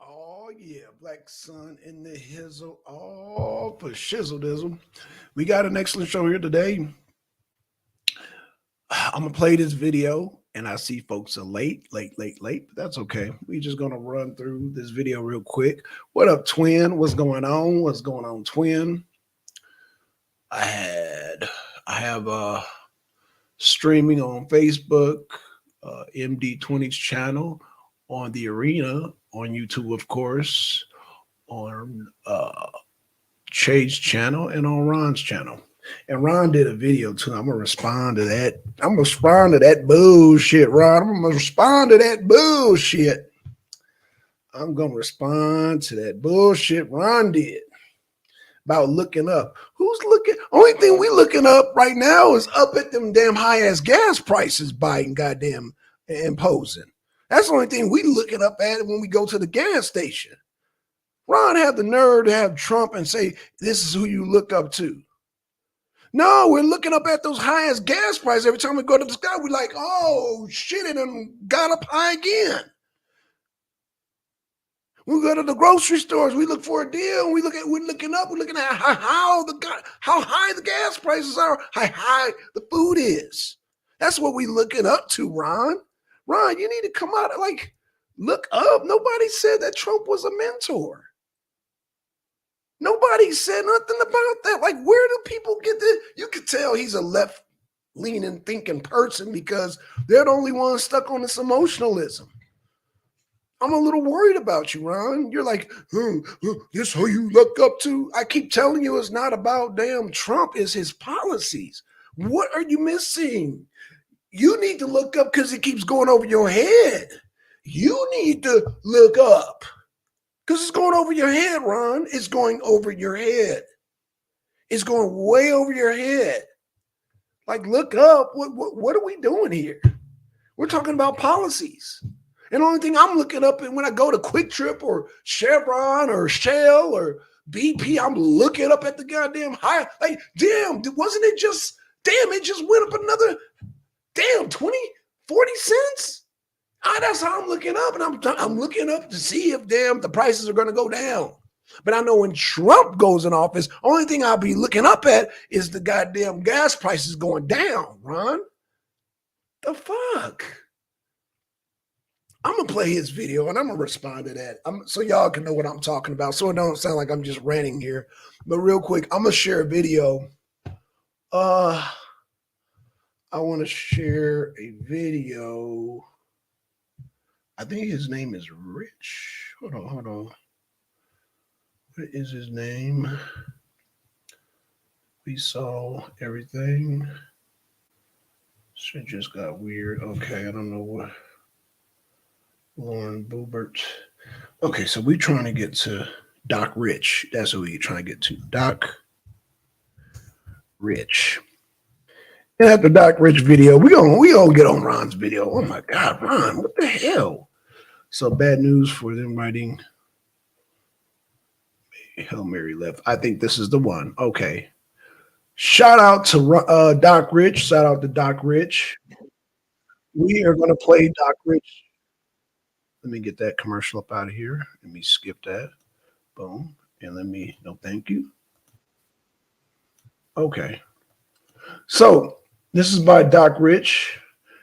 Oh yeah, Black Sun in the hizzle, all for shizzle dizzle. We got an excellent show here today. I'm gonna play this video, and I see folks are late, but that's okay. We just gonna run through this video real quick. What up, twin? What's going on? What's going on, twin? I had, I have streaming on Facebook, MD20's channel, on the arena, on YouTube, of course, on Shade's channel and on Ron's channel. And Ron did a video too. I'm gonna respond to that. I'm gonna respond to that bullshit, Ron. I'm gonna respond to that bullshit. I'm gonna respond to that bullshit Ron did about looking up. Who's looking? Only thing we looking up right now is up at them damn high ass gas prices Biden goddamn imposing. That's the only thing we looking up at when we go to the gas station. Ron had the nerve to have Trump and say, this is who you look up to. No, we're looking up at those highest gas prices. Every time we go to the sky, we're like, oh, shit, it done got up high again. When we go to the grocery stores, we look for a deal. We're looking at how high the gas prices are, how high the food is. That's what we're looking up to, Ron. Ron, you need to come out and look up. Nobody said that Trump was a mentor. Nobody said nothing about that. Like, where do people get this? You could tell he's a left-leaning thinking person because they're the only ones stuck on this emotionalism. I'm a little worried about you, Ron. You're like, this who you look up to? I keep telling you it's not about damn Trump, it's his policies. What are you missing? You need to look up because it keeps going over your head. You need to look up. Because it's going over your head, Ron. It's going over your head. It's going way over your head. Like, look up. What are we doing here? We're talking about policies. And the only thing I'm looking up, and when I go to Quick Trip or Chevron or Shell or BP, I'm looking up at the goddamn high. Like, damn, wasn't it just, it just went up another, 20, 40 cents? That's how I'm looking up, and I'm looking up to see if the prices are going to go down. But I know when Trump goes in office, only thing I'll be looking up at is the goddamn gas prices going down, Ron. The fuck? I'm going to play his video, and I'm going to respond to that so y'all can know what I'm talking about, so it don't sound like I'm just ranting here. But real quick, I'm going to share a video. I want to share a video. I think his name is Rich. Hold on. What is his name? We saw everything. Shit just got weird. Okay, I don't know what. Lauren Boebert. Okay, so we're trying to get to Doc Rich. That's who we're trying to get to. Doc Rich. And after Doc Rich video, we gonna get on Ron's video. Oh my God, Ron, what the hell? So bad news for them writing Hail Mary left. I think this is the one. Okay. Shout out to Doc Rich. Shout out to Doc Rich. We are going to play Doc Rich. Let me get that commercial up out of here. Let me skip that. Boom. And no, thank you. Okay. So this is by Doc Rich.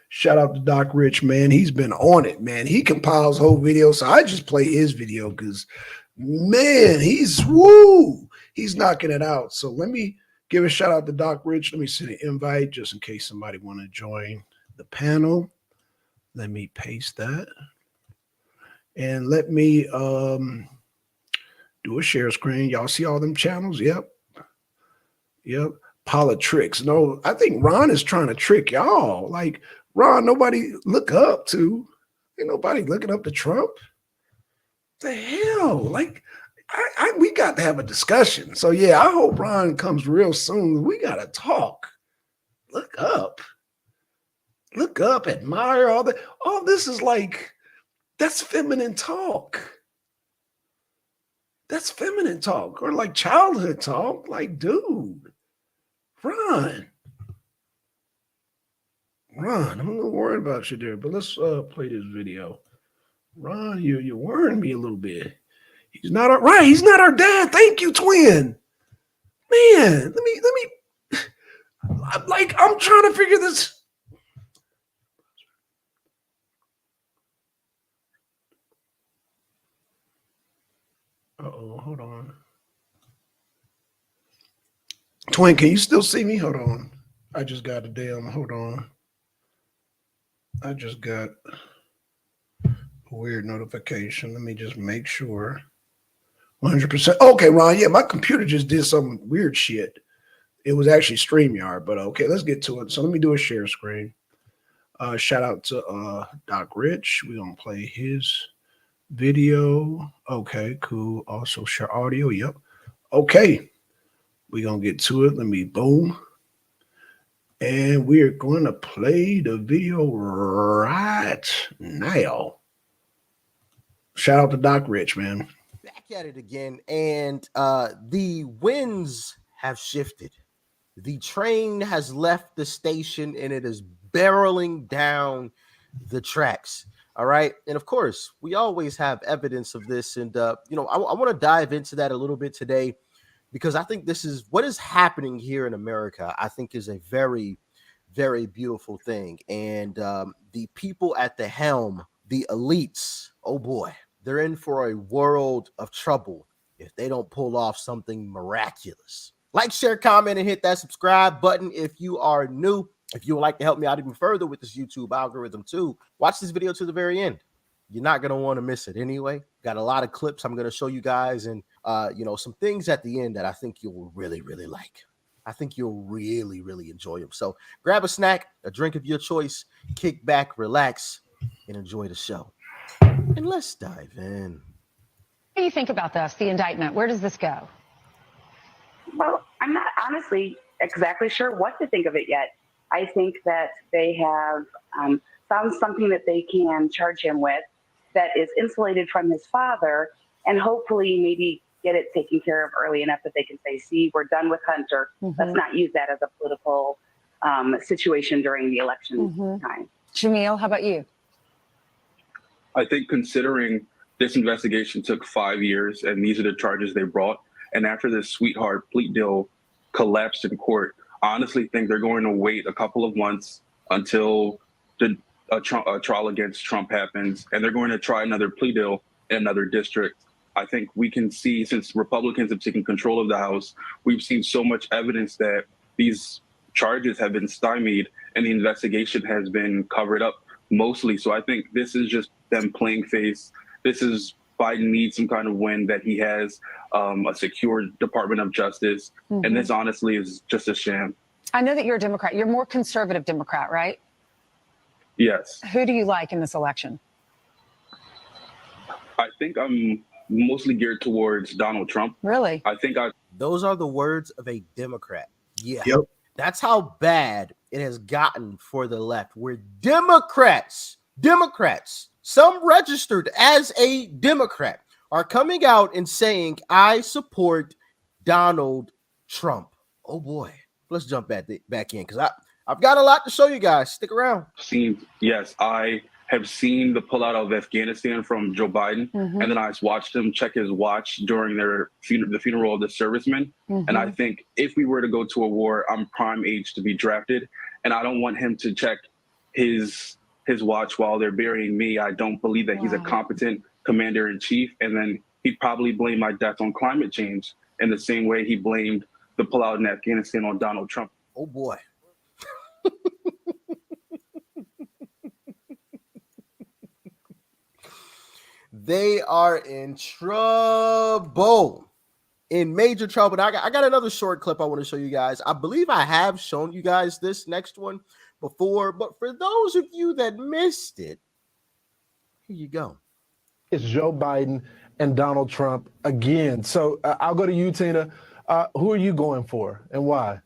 Shout out to Doc Rich, man. He's been on it, man. He compiles whole videos. So I just play his video because, man, he's knocking it out. So let me give a shout out to Doc Rich. Let me send an invite just in case somebody want to join the panel. Let me paste that. And let me do a share screen. Y'all see all them channels? Yep. Politics. No, I think Ron is trying to trick y'all. Like, Ron, nobody look up to. Ain't nobody looking up to Trump. The hell? Like, we got to have a discussion. So yeah, I hope Ron comes real soon. We got to talk. Look up, admire all that. All this is like, that's feminine talk. That's feminine talk, or like childhood talk. Like, dude, Ron, I'm a little worried about you there, but let's play this video. Ron, you're worrying me a little bit. He's not our right. He's not our dad. Thank you, twin. Man, let me. I'm trying to figure this. Uh-oh, hold on. Twin, can you still see me? Hold on. I just got hold on. I just got a weird notification. Let me just make sure. 100%. Okay, Ron. Yeah, my computer just did some weird shit. It was actually StreamYard, but okay, let's get to it. So let me do a share screen. Shout out to Doc Rich. We're gonna play his video. Okay, cool. Also share audio. Yep. Okay. We're gonna get to it. Let me boom. And we're going to play the video right now. Shout out to Doc Rich, man. Back at it again, and the winds have shifted. The train has left the station, and it is barreling down the tracks. All right, and of course, we always have evidence of this, and I want to dive into that a little bit today, because I think this is what is happening here in America. I think is a very, very beautiful thing, and the people at the helm, the elites, oh boy, they're in for a world of trouble if they don't pull off something miraculous. Like, share, comment, and hit that subscribe button if you are new. If you would like to help me out even further with this YouTube algorithm too, watch this video to the very end. You're not going to want to miss it anyway. Got a lot of clips I'm going to show you guys, and some things at the end that I think you'll really, really like. I think you'll really, really enjoy them. So grab a snack, a drink of your choice, kick back, relax, and enjoy the show. And let's dive in. What do you think about this, the indictment? Where does this go? Well, I'm not honestly exactly sure what to think of it yet. I think that they have found something that they can charge him with that is insulated from his father, and hopefully maybe get it taken care of early enough that they can say, see, we're done with Hunter. Mm-hmm. Let's not use that as a political situation during the election time. Jamil, how about you? I think considering this investigation took 5 years and these are the charges they brought, and after this sweetheart plea deal collapsed in court, I honestly think they're going to wait a couple of months until a trial against Trump happens, and they're going to try another plea deal in another district. I think we can see, since Republicans have taken control of the House, we've seen so much evidence that these charges have been stymied and the investigation has been covered up mostly. So I think this is just them playing face. This is Biden needs some kind of win that he has a secure Department of Justice. Mm-hmm. And this honestly is just a sham. I know that you're a Democrat. You're more conservative Democrat, right? Yes. Who do you like in this election? I think I'm mostly geared towards Donald Trump. Really? I think Those are the words of a Democrat. Yeah. Yep. That's how bad it has gotten for the left. Where Democrats, some registered as a Democrat, are coming out and saying, I support Donald Trump. Oh boy. Let's jump back in, because I've got a lot to show you guys. Stick around. I have seen the pullout of Afghanistan from Joe Biden, and then I watched him check his watch during the funeral of the servicemen. And I think if we were to go to a war, I'm prime age to be drafted, and I don't want him to check his watch while they're burying me. I don't believe that he's a competent commander-in-chief, and then he'd probably blame my death on climate change in the same way he blamed the pullout in Afghanistan on Donald Trump. Oh boy. They are in trouble, in major trouble. Now, I got another short clip I want to show you guys. I believe I have shown you guys this next one before, but for those of you that missed it, here you go. It's Joe Biden and Donald Trump again. So I'll go to you, Tina. Who are you going for and why?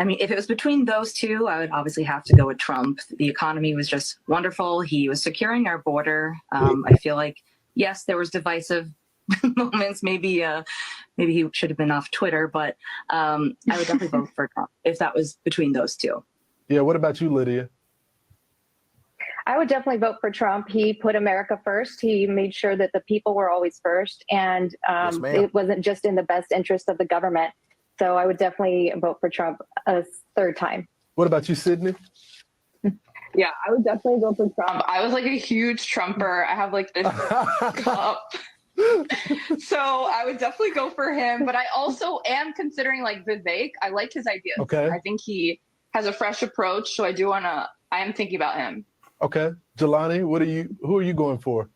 I mean, if it was between those two, I would obviously have to go with Trump. The economy was just wonderful. He was securing our border. I feel like, yes, there was divisive moments. Maybe he should have been off Twitter, but I would definitely vote for Trump if that was between those two. Yeah. What about you, Lydia? I would definitely vote for Trump. He put America first. He made sure that the people were always first, and Yes, ma'am. it wasn't just in the best interest of the government. So I would definitely vote for Trump a third time. What about you, Sydney? Yeah, I would definitely go for Trump. I was like a huge Trumper. I have like this cup. So I would definitely go for him. But I also am considering like Vivek. I like his ideas. Okay. I think he has a fresh approach. So I am thinking about him. Okay. Jelani, who are you going for?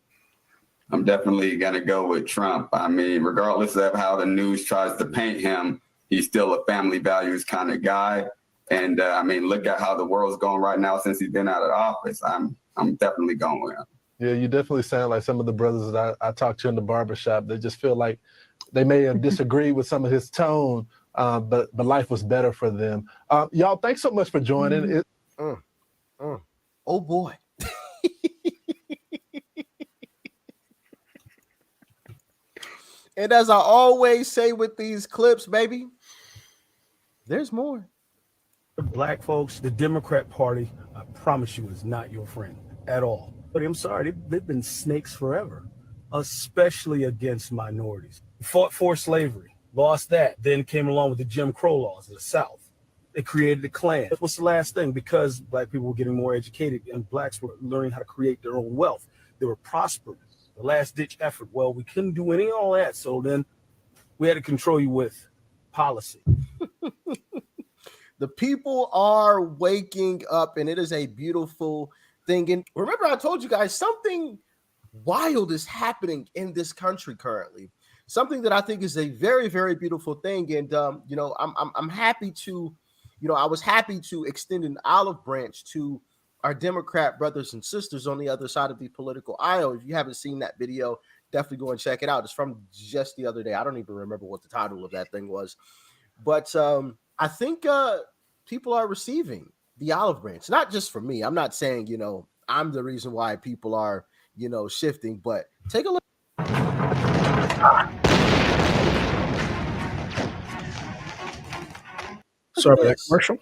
I'm definitely going to go with Trump. I mean, regardless of how the news tries to paint him, he's still a family values kind of guy. And I mean, look at how the world's going right now since he's been out of office. I'm definitely going with him. Yeah, you definitely sound like some of the brothers that I talked to in the barbershop. They just feel like they may have disagreed with some of his tone, but life was better for them. Y'all, thanks so much for joining. Oh boy. And as I always say with these clips, baby, there's more. Black folks, the Democrat Party, I promise you, is not your friend at all. But I'm sorry, they've been snakes forever, especially against minorities. Fought for slavery, lost that, then came along with the Jim Crow laws of the South. They created the Klan. What's the last thing? Because black people were getting more educated and blacks were learning how to create their own wealth. They were prospering. The last ditch effort. Well, we couldn't do any of all that. So then we had to control you with policy. The people are waking up, and it is a beautiful thing. And remember, I told you guys something wild is happening in this country currently. Something that I think is a very, very beautiful thing. And I'm happy to, I was happy to extend an olive branch to our Democrat brothers and sisters on the other side of the political aisle. If you haven't seen that video, definitely go and check it out. It's from just the other day. I don't even remember what the title of that thing was, but I think people are receiving the olive branch, not just for me. I'm not saying, I'm the reason why people are, shifting, but take a look. Sorry for that commercial.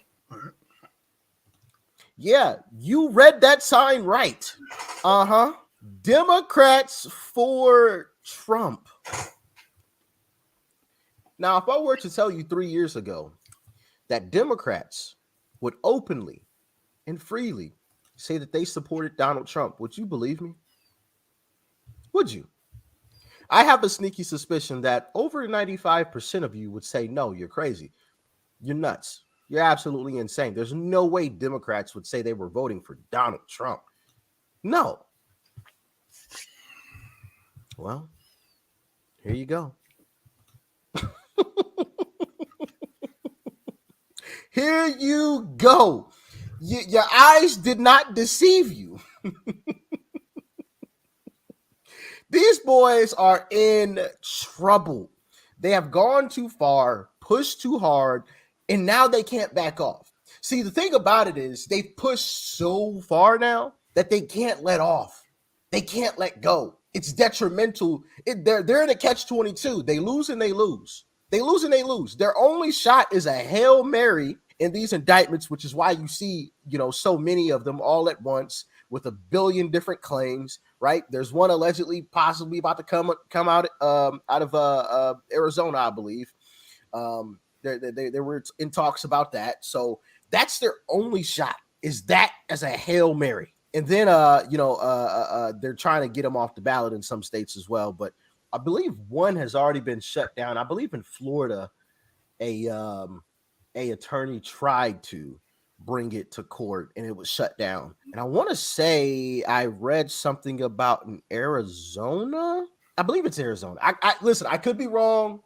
Yeah, you read that sign right. Democrats for Trump. Now, if I were to tell you 3 years ago that Democrats would openly and freely say that they supported Donald Trump, would you believe me? Would you? I have a sneaky suspicion that over 95% of you would say, no, you're crazy. You're nuts. You're absolutely insane. There's no way Democrats would say they were voting for Donald Trump. No. Well, here you go. Here you go. Your eyes did not deceive you. These boys are in trouble. They have gone too far, pushed too hard, and now they can't back off. See, the thing about it is they've pushed so far now that they can't let off. They can't let go. It's detrimental. They're in a catch-22. They lose and they lose. They lose and they lose. Their only shot is a Hail Mary in these indictments, which is why you see, so many of them all at once with a billion different claims, right? There's one allegedly possibly about to come out of Arizona, I believe. They were in talks about that. So that's their only shot, is that as a Hail Mary. And then, they're trying to get them off the ballot in some states as well. But I believe one has already been shut down. I believe in Florida, a attorney tried to bring it to court and it was shut down. And I want to say I read something about in Arizona. I believe it's Arizona. I listen, I could be wrong.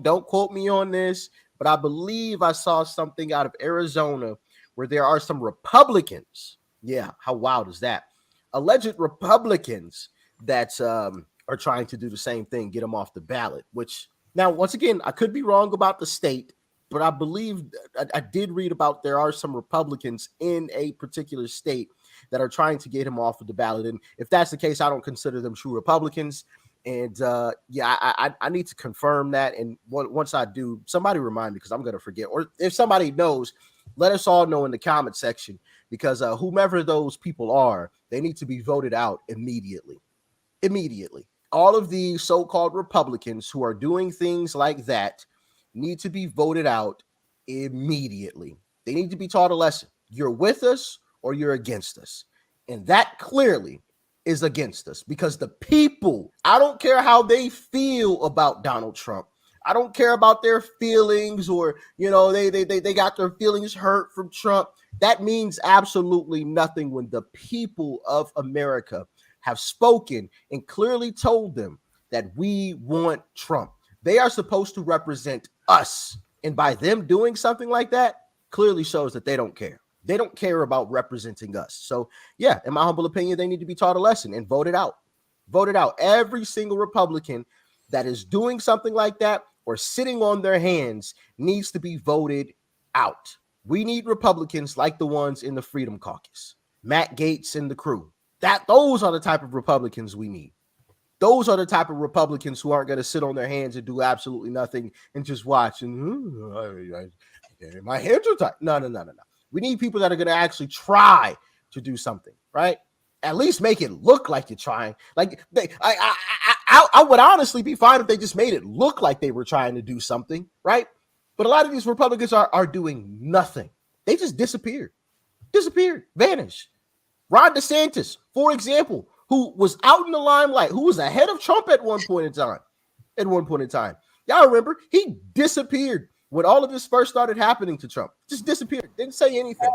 Don't quote me on this, but I believe I saw something out of Arizona where there are some Republicans. Yeah, how wild is that? Alleged Republicans that are trying to do the same thing, get them off the ballot, which now, once again, I could be wrong about the state, but I believe I did read about there are some Republicans in a particular state that are trying to get him off of the ballot. And if that's the case, I don't consider them true Republicans. And I need to confirm that. And once I do, somebody remind me because I'm going to forget. Or if somebody knows, Let us all know in the comment section, because whomever those people are, they need to be voted out immediately. Immediately. All of these so-called Republicans who are doing things like that need to be voted out immediately. They need to be taught a lesson. You're with us or you're against us. And that clearly is against us, because the people, I don't care how they feel about Donald Trump. I don't care about their feelings, or, you know, they got their feelings hurt from Trump. That means absolutely nothing when the people of America have spoken and clearly told them that we want Trump. They are supposed to represent us. And by them doing something like that, clearly shows that they don't care. They don't care about representing us. So, yeah, in my humble opinion, they need to be taught a lesson and voted out. Voted out. Every single Republican that is doing something like that or sitting on their hands needs to be voted out. We need Republicans like the ones in the Freedom Caucus, Matt Gaetz and the crew. Those are the type of Republicans we need. Those are the type of Republicans who aren't going to sit on their hands and do absolutely nothing and just watch and my hands are tied. No. We need people that are going to actually try to do something, right? At least make it look like you're trying. Like I would honestly be fine if they just made it look like they were trying to do something, right? But a lot of these Republicans are doing nothing. They just disappeared, vanished. Ron DeSantis, for example, who was out in the limelight, who was ahead of Trump at one point in time. Y'all remember, he disappeared when all of this first started happening to Trump. Just disappeared. Didn't say anything.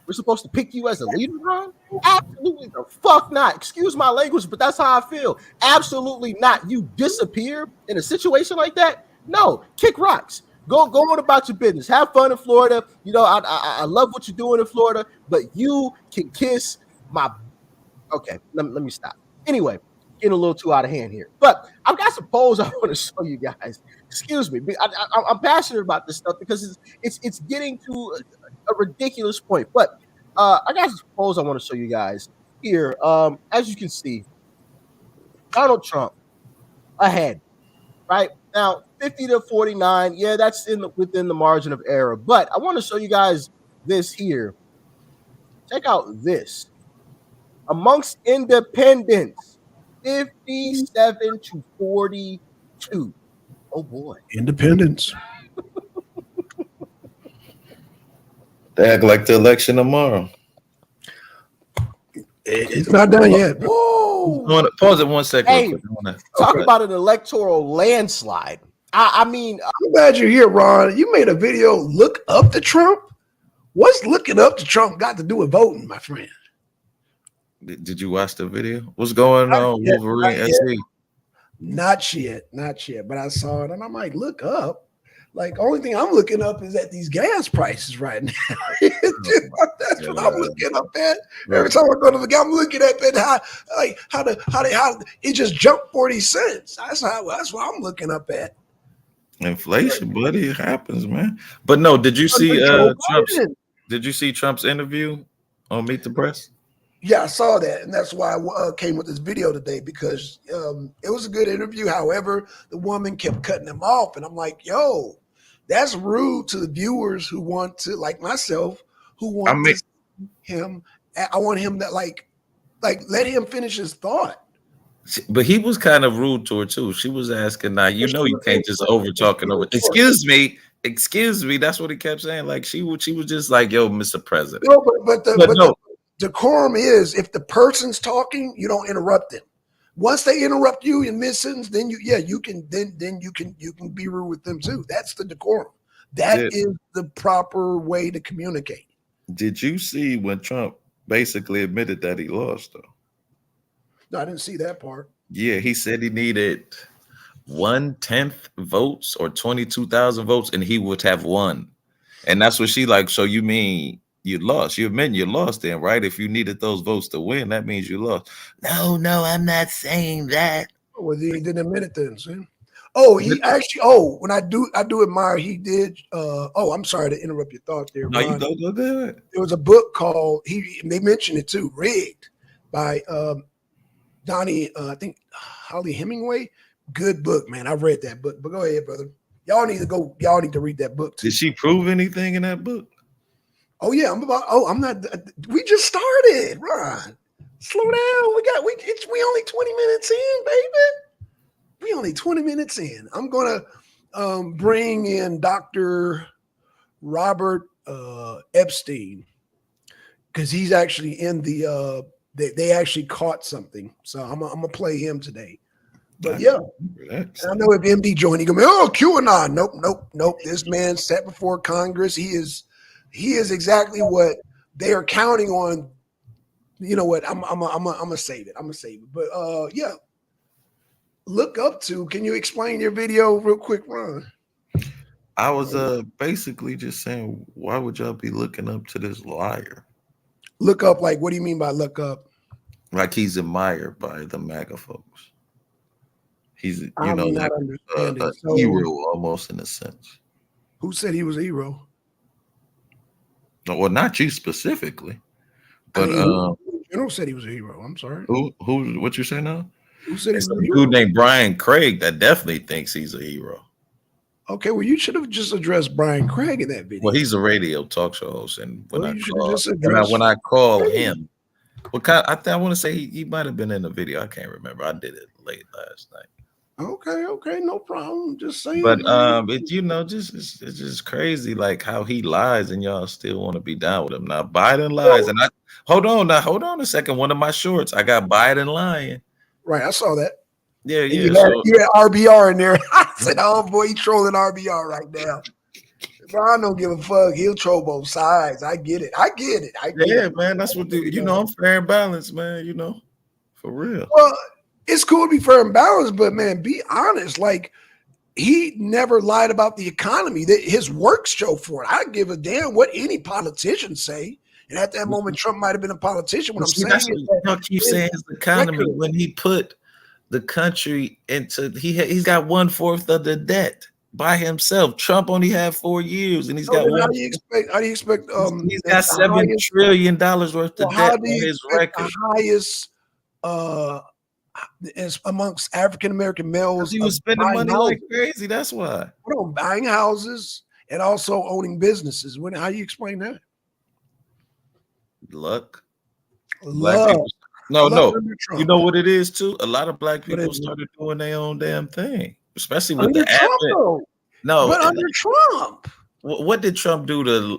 We're supposed to pick you as a leader, Ron? Absolutely the fuck not. Excuse my language, but that's how I feel. Absolutely not. You disappear in a situation like that? No, kick rocks. Go on about your business. Have fun in Florida. You know, I love what you're doing in Florida, but you can kiss my... Okay, let me stop. Anyway, getting a little too out of hand here. But I've got some polls I want to show you guys. Excuse me. I'm passionate about this stuff because it's getting to a ridiculous point. But I got some polls I want to show you guys here. As you can see, Donald Trump ahead, right? Now, 50 to 49. Yeah, that's within the margin of error. But I want to show you guys this here. Check out this. Amongst independents, 57 to 42. Oh boy. Independents. They act like the election tomorrow. It's not done yet. Whoa. Pause it 1 second. Hey, talk about an electoral landslide. I mean, I'm glad you're here, Ron. You made a video, look up to Trump. What's looking up to Trump got to do with voting, my friend? Did you watch the video? What's going on, Wolverine SC? Not yet. But I saw it and I'm like, look up. Like, only thing I'm looking up is at these gas prices right now. That's what I'm looking up at. Every time I go to the guy, I'm looking at that how it just jumped 40 cents. That's what I'm looking up at. Inflation, buddy, it happens, man. But no, did you see Trump's interview on Meet the Press? Yeah, I saw that, and that's why I came with this video today, because it was a good interview. However, the woman kept cutting him off, and I'm like, yo, that's rude to the viewers who want to, like myself, who want to see him. I want him to like let him finish his thought. But he was kind of rude to her too. She was asking, now you know you can't just over talking over. Excuse me. That's what he kept saying. Like she was just like, yo, Mr. President. No, but the decorum is if the person's talking, you don't interrupt them. Once they interrupt you in mid-sentence, then you can be rude with them too. That's the decorum. That is the proper way to communicate. Did you see when Trump basically admitted that he lost though? No, I didn't see that part. Yeah, he said he needed 1/10 votes or 22,000 votes, and he would have won. And that's what she like. So you mean you lost? You admit you lost then, right? If you needed those votes to win, that means you lost. No, I'm not saying that. Well, he didn't admit it then, see? Oh, he actually. When I do admire he did. I'm sorry to interrupt your thought there. No, you go good. There was a book called they mentioned it too, Rigged, by Donnie, I think Holly Hemingway. Good book, man. I've read that book. But go ahead, brother. Y'all need to read that book too. Did she prove anything in that book? Oh yeah, I'm not. We just started, Ron. Slow down. We only 20 minutes in, baby. We only 20 minutes in. I'm gonna bring in Dr. Robert Epstein because he's actually in the. They actually caught something, so I'm gonna play him today. But yeah, I know if MD joined, he gonna be, oh, QAnon. Nope. This man sat before Congress. He is exactly what they are counting on. You know what? I'm gonna save it. But yeah, look up to. Can you explain your video real quick, Ron? I was basically just saying, why would y'all be looking up to this liar? Look up, like, what do you mean by look up? Like he's admired by the MAGA folks. He's, I'm not like understanding. a So, hero almost in a sense. who said he was a hero? No, well, not you specifically, but General said he was a hero. I'm sorry. who what you say now? Who said he was It's a a hero? dude named Brian Craig that definitely thinks he's a hero. Okay, well, you should have just addressed Brian Craig in that video. Well, he's a radio talk show host, and when Well, I call him, well, I want to say he might have been in the video. I can't remember. I did it late last night. Okay, no problem. Just saying. But it's just crazy, like how he lies, and y'all still want to be down with him. Now Biden lies, and hold on a second. One of my shorts, I got Biden lying. Right, I saw that. Yeah. You had RBR in there. I said, "Oh boy, he trolling RBR right now." Ron don't give a fuck. He'll troll both sides. I get it. Yeah, man, that's what I'm fair and balanced, man. For real. Well, it's cool to be fair and balanced, but man, be honest. Like, he never lied about the economy. His works show for it. I give a damn what any politician say. And at that moment, Trump might have been a politician. What I'm saying is that y'all keep saying his economy when he put the country into he's got 1/4 of the debt by himself. Trump only had 4 years, and he's got how do you expect he's got $7 trillion worth of debt on his record. The highest as amongst African American males, he was spending money like crazy. That's why. Buying houses and also owning businesses. How do you explain that? Luck. No. You know what it is too? A lot of black people started doing their own damn thing, especially with the advent. But under Trump. What did Trump do to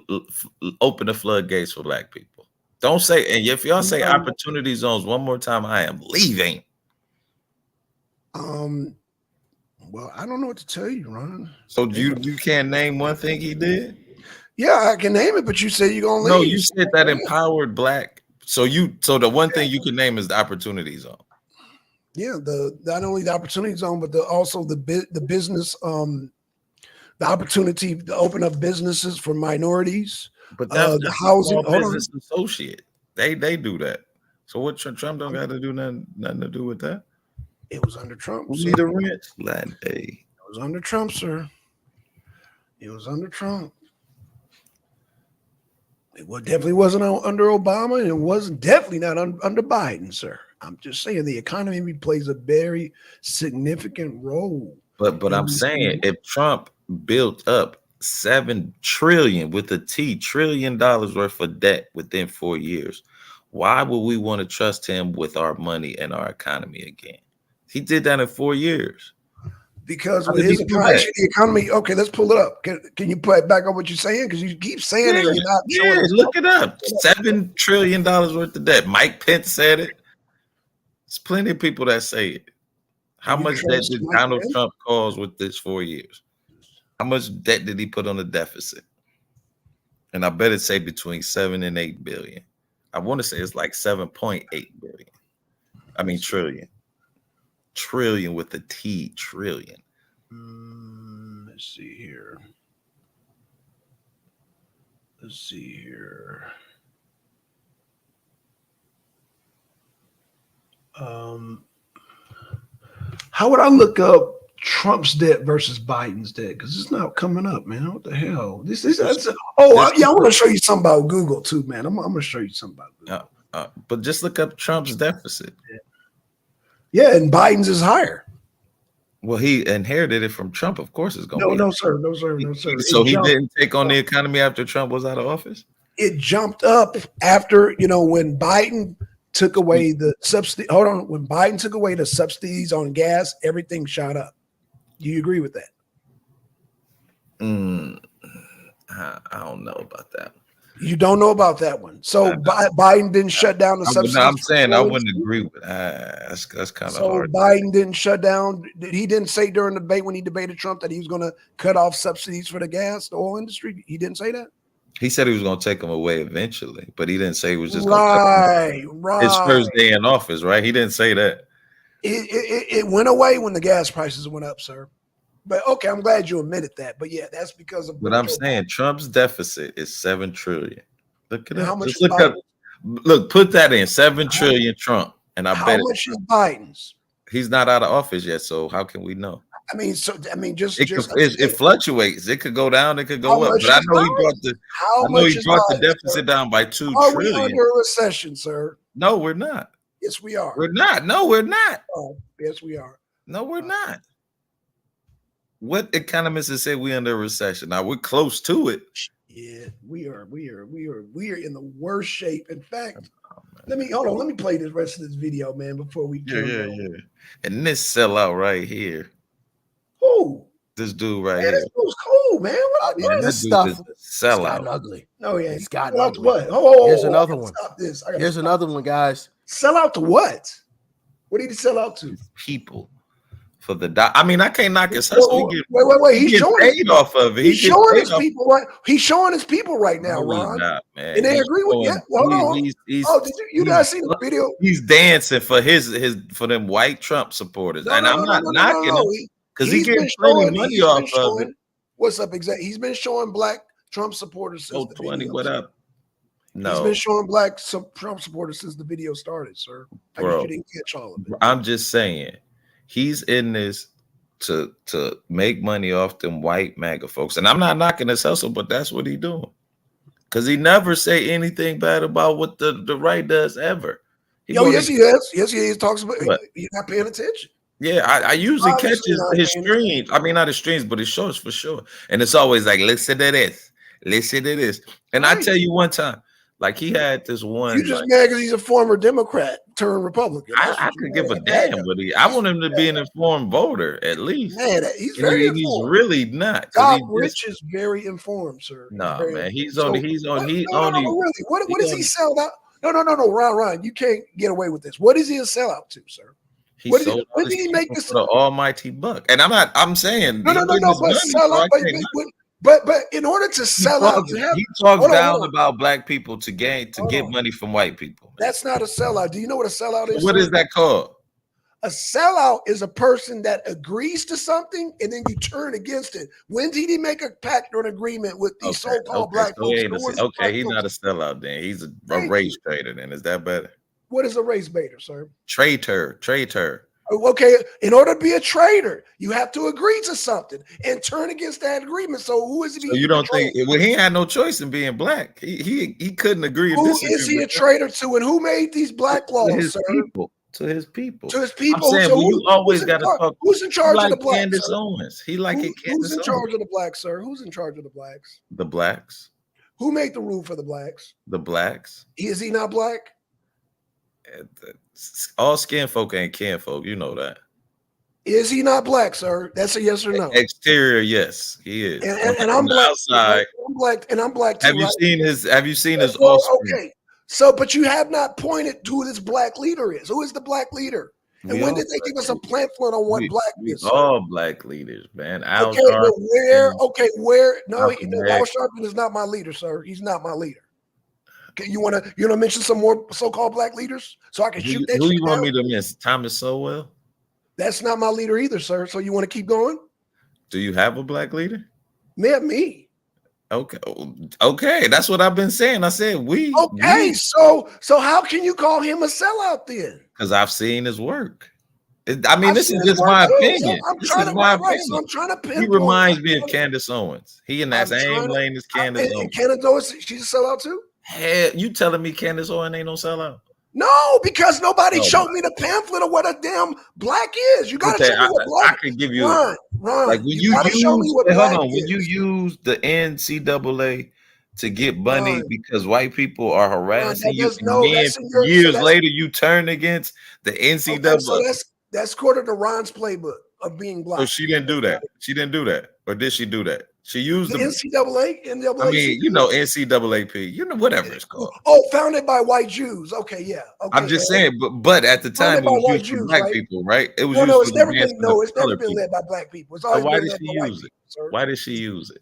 open the floodgates for black people? Don't say, and if y'all say opportunity zones one more time, I am leaving. Well, I don't know what to tell you, Ron. So you can't name one thing he did? Yeah, I can name it, but you say you're gonna leave. No, you said that empowered black. So the one thing you can name is the opportunity zone. Yeah, not only the opportunity zone, but also the business, the opportunity to open up businesses for minorities. But that's the housing business associate. They do that. So what Trump don't got to do nothing to do with that? It was under Trump. We need a rent that day. It was under Trump, sir. It was under Trump. It definitely wasn't under Obama, and it wasn't definitely not under Biden, sir. I'm just saying the economy plays a very significant role. But I'm saying if Trump built up $7 trillion with a T $1 trillion worth of debt within 4 years, why would we want to trust him with our money and our economy again? He did that in 4 years. Because with his economy, the economy, okay, let's pull it up. Can you put back up what you're saying? Because you keep saying it. You're not look it up. $7 trillion worth of debt. Mike Pence said it. There's plenty of people that say it. How much debt did Donald Trump cause with this 4 years? How much debt did he put on the deficit? And I bet it say between 7 and 8 billion. I want to say it's like 7.8 billion. I mean trillion. Trillion with a T, trillion. Let's see here. How would I look up Trump's debt versus Biden's debt? Because it's not coming up, man. What the hell? I want to show you something about Google too, man. I'm going to show you something about Google. But just look up Trump's deficit. Yeah, and Biden's is higher. Well, he inherited it from Trump. Of course, it's going to be. No, sir. So he didn't take on the economy after Trump was out of office? it jumped up after, when Biden took away the subsidy. Hold on. When Biden took away the subsidies on gas, everything shot up. Do you agree with that? I don't know about that. You don't know about that one. So Biden didn't shut down the subsidies. I'm saying I wouldn't agree with that. That's kind of hard. So Biden didn't shut down. He didn't say during the debate when he debated Trump that he was going to cut off subsidies for the oil industry. He didn't say that. He said he was going to take them away eventually, but he didn't say he was just right. His first day in office, right? He didn't say that. It went away when the gas prices went up, sir. But okay, I'm glad you admitted that. But yeah, that's because of. But I'm saying Trump's deficit is $7 trillion. Look at that. How much Just look up. Look, put that in $7 trillion Trump, and I bet. How much is Biden's? He's not out of office yet, so how can we know? It fluctuates. It could go down. It could go up. But I know he brought the deficit down by $2 trillion. Are we under a recession, sir? No, we're not. Yes, we are. We're not. No, we're not. Oh, yes, we are. No, we're not. What economists say we under a recession? Now we're close to it. Yeah, we are in the worst shape. In fact, let me play the rest of this video, man, before we yeah. And this sellout right here. Who? This dude right here. This dude's cool, man. This stuff sellout. Ugly. No, yeah, it's gotten ugly. What? Oh, here's another one. Here's another one, guys. Sell out to what? What did he sell out to? People. For the I can't knock his hustle. Wait. He's showing paid off of it. He's showing his people right. He's showing his people right now, Ron. Not, man. And they agree with you. Hold on. Did you guys see the video? He's dancing for for them white Trump supporters, and I'm not knocking him because he getting plenty money off of it. What's up, exactly? He's been showing black Trump supporters since the 20. What up? No, he's been showing black Trump supporters since the video started, sir. I guess you didn't catch all of it. I'm just saying. He's in this to make money off them white MAGA folks. And I'm not knocking his hustle, but that's what he's doing. Because he never say anything bad about what the right does ever. Yes, he does. Yes, he is. Talks about you're not paying attention. Yeah, I usually catch his streams. Not his streams, but his shorts for sure. And it's always like, listen to this. Listen to this. And I tell you one time, like he had this one. You just mad because he's a former Democrat turned Republican. I could give a damn, but I want him to be an informed voter at least. Man, he's very informed. He's really not. Doc Rich is very informed, sir. No, man, he's only. Really. What does he sell out? No, Ron, you can't get away with this. What is he a sellout to, sir? When did he make this? The almighty buck, and I'm saying no, but sell out. But in order to sell out, he talks down about black people to get money from white people. That's not a sellout. Do you know what a sellout is? What is that called? A sellout is a person that agrees to something and then you turn against it. When did he make a pact or an agreement with these so-called black folks? He's not a sellout then. He's a race trader then. Is that better? What is a race baiter, sir? Traitor. Okay, in order to be a traitor, you have to agree to something and turn against that agreement. So who is he? So you don't think? Well, he had no choice in being black. He couldn't agree. Who is he a traitor to, and who made these black laws, sir? To his people. I'm saying, you always got to talk. Who's in charge of the blacks? Candace Owens. He like it. Who's in charge of the blacks, sir? Who's in charge of the blacks? The blacks. Who made the rule for the blacks? The blacks. Is he not black? All skin folk ain't kin folk. You know that. Is he not black, sir? That's a yes or no. Exterior, yes, he is. And I'm black. Outside, I'm black, and I'm black too. Have you seen his offspring? Okay. So, but you have not pointed to who this black leader is. Who is the black leader? And when did they give us a pamphlet on what black is? All black leaders, man. Al okay, but where? Sharpton, No, Al Sharpton is not my leader, sir. He's not my leader. Okay, you wanna mention some more so-called black leaders so I can shoot that? Who you want me to miss? Thomas Sowell? That's not my leader either, sir. So you want to keep going? Do you have a black leader? Me. Okay. That's what I've been saying. I said we. Okay, so how can you call him a sellout then? Because I've seen his work. This is just my opinion. I'm trying to pinpoint. He reminds me of Candace Owens. He in that same lane as Candace Owens. Candace Owens, she's a sellout too? Hell, you telling me Candace Owens ain't no sellout? No, because nobody showed me the pamphlet of what a damn black is. You got to show me what black. I can give you Ron. Like when you use, hold on, when you use the NCAA to get money Ron, because white people are Ron, harassing that you, does and no. then That's in your. So years that's later you turn against the okay. So NCAA. that's according to Ron's playbook of being So black. she didn't do that. She didn't do that, or did she do that? She used The the. NCAA, I mean, you NAACP. know, NCAAP. You know, whatever it's called. Oh, founded by white Jews. Okay, yeah. I'm Okay, just saying, but at the time founded it by was white used for Jews, black right? people, right? It was No, used no, for the advancement of it's never color been led people. by black people. It's So always why been did led she by white use it? people, sir. Why did she use it?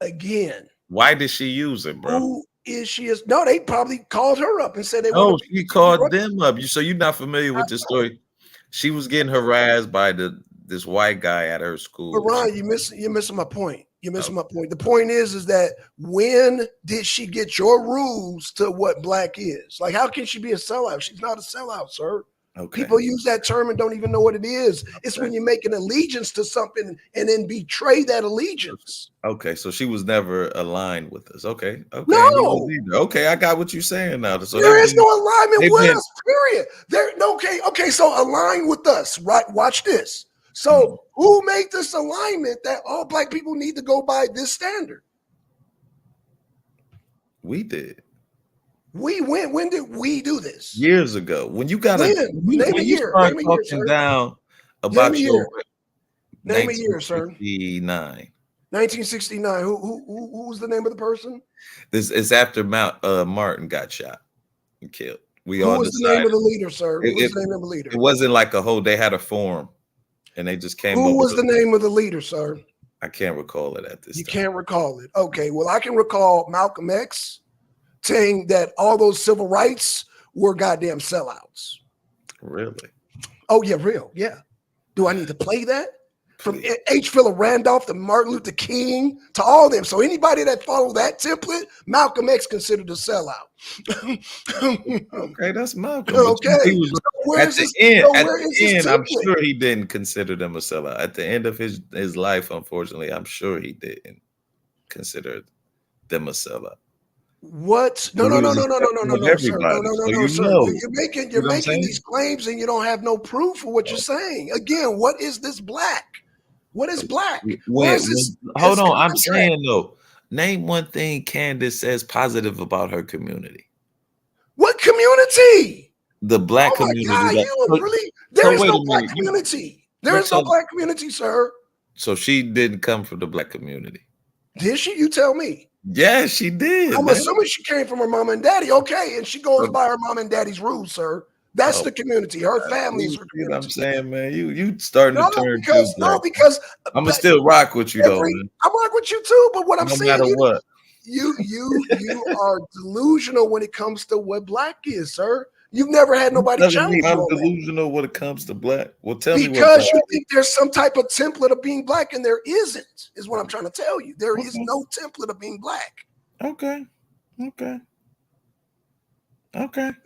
Again, Why did she use it, bro? who is she? No, they probably called her up and said they want No, to. she called them up. So you're not familiar with the story? She was getting harassed by this white guy at her But school. Ron, you're missing my point. You're missing Oh, my point. The point is that when did she get your rules to what black is? Like, how can she be a sellout? She's not a sellout, sir. okay. People use that term and don't even know what it is. It's when you make an allegiance to something and then betray that allegiance. Okay, so she was never aligned with us. Okay, okay, and you was No, either. Okay, I got what you're saying now. So there is no alignment they've with been us, period. Okay, so align with us, right? Watch this. So who made this alignment that all black people need to go by this standard? we did When did we do this? years ago. When you got When? Name a when you year. start Name a year, talking sir. down Name a about year. your Name a year, sir. 1969. 1969. Who was the name of the person? This is after Martin got shot and killed. We Who all was the name decided of the leader, sir? Who was it, the name of the leader? it wasn't like a whole. They had a forum, and they just came Who up was with. the name of the leader, sir? I can't recall it at this You time. can't recall it. Okay, well, I can recall Malcolm X saying that all those civil rights were goddamn sellouts. Really? Oh, yeah, real. Yeah. Do I need to play that? From H. Philip Randolph to Martin Luther King to all them. So anybody that followed that template, Malcolm X considered a sellout. Okay, that's Malcolm. Okay. He was, So at the end, where is this I'm template? sure he didn't consider them a sellout. At the end of his life, unfortunately, I'm sure he didn't consider them a sellout. What? No, He was sir. everybody. So Sir. You're what I'm making saying? these claims and you don't have no proof for what you're saying. Again, what is this black? What is black? Where is this? Hold on, I'm contract? saying though, name one thing Candace says positive about her community. What community? The black Oh my community. God, you really? There is no black community. There is no black community, sir. So she didn't come from the black community. Did she? You tell me. Yeah, she did. I'm man. assuming she came from her mom and daddy. Okay, and she goes by her mom and daddy's rules, sir. That's the community. Her family is her You know what I'm community. saying, man? You starting to turn because I'm gonna still rock with you though, man. I'm rock with you too. But what I'm No saying, matter what. you are delusional when it comes to what black is, sir. You've never had nobody challenge you I'm on that. delusional when it comes to black. Well, tell me what Because you think there's some type of template of being black, and there isn't, is what I'm trying to tell you. There is no template of being black. Okay.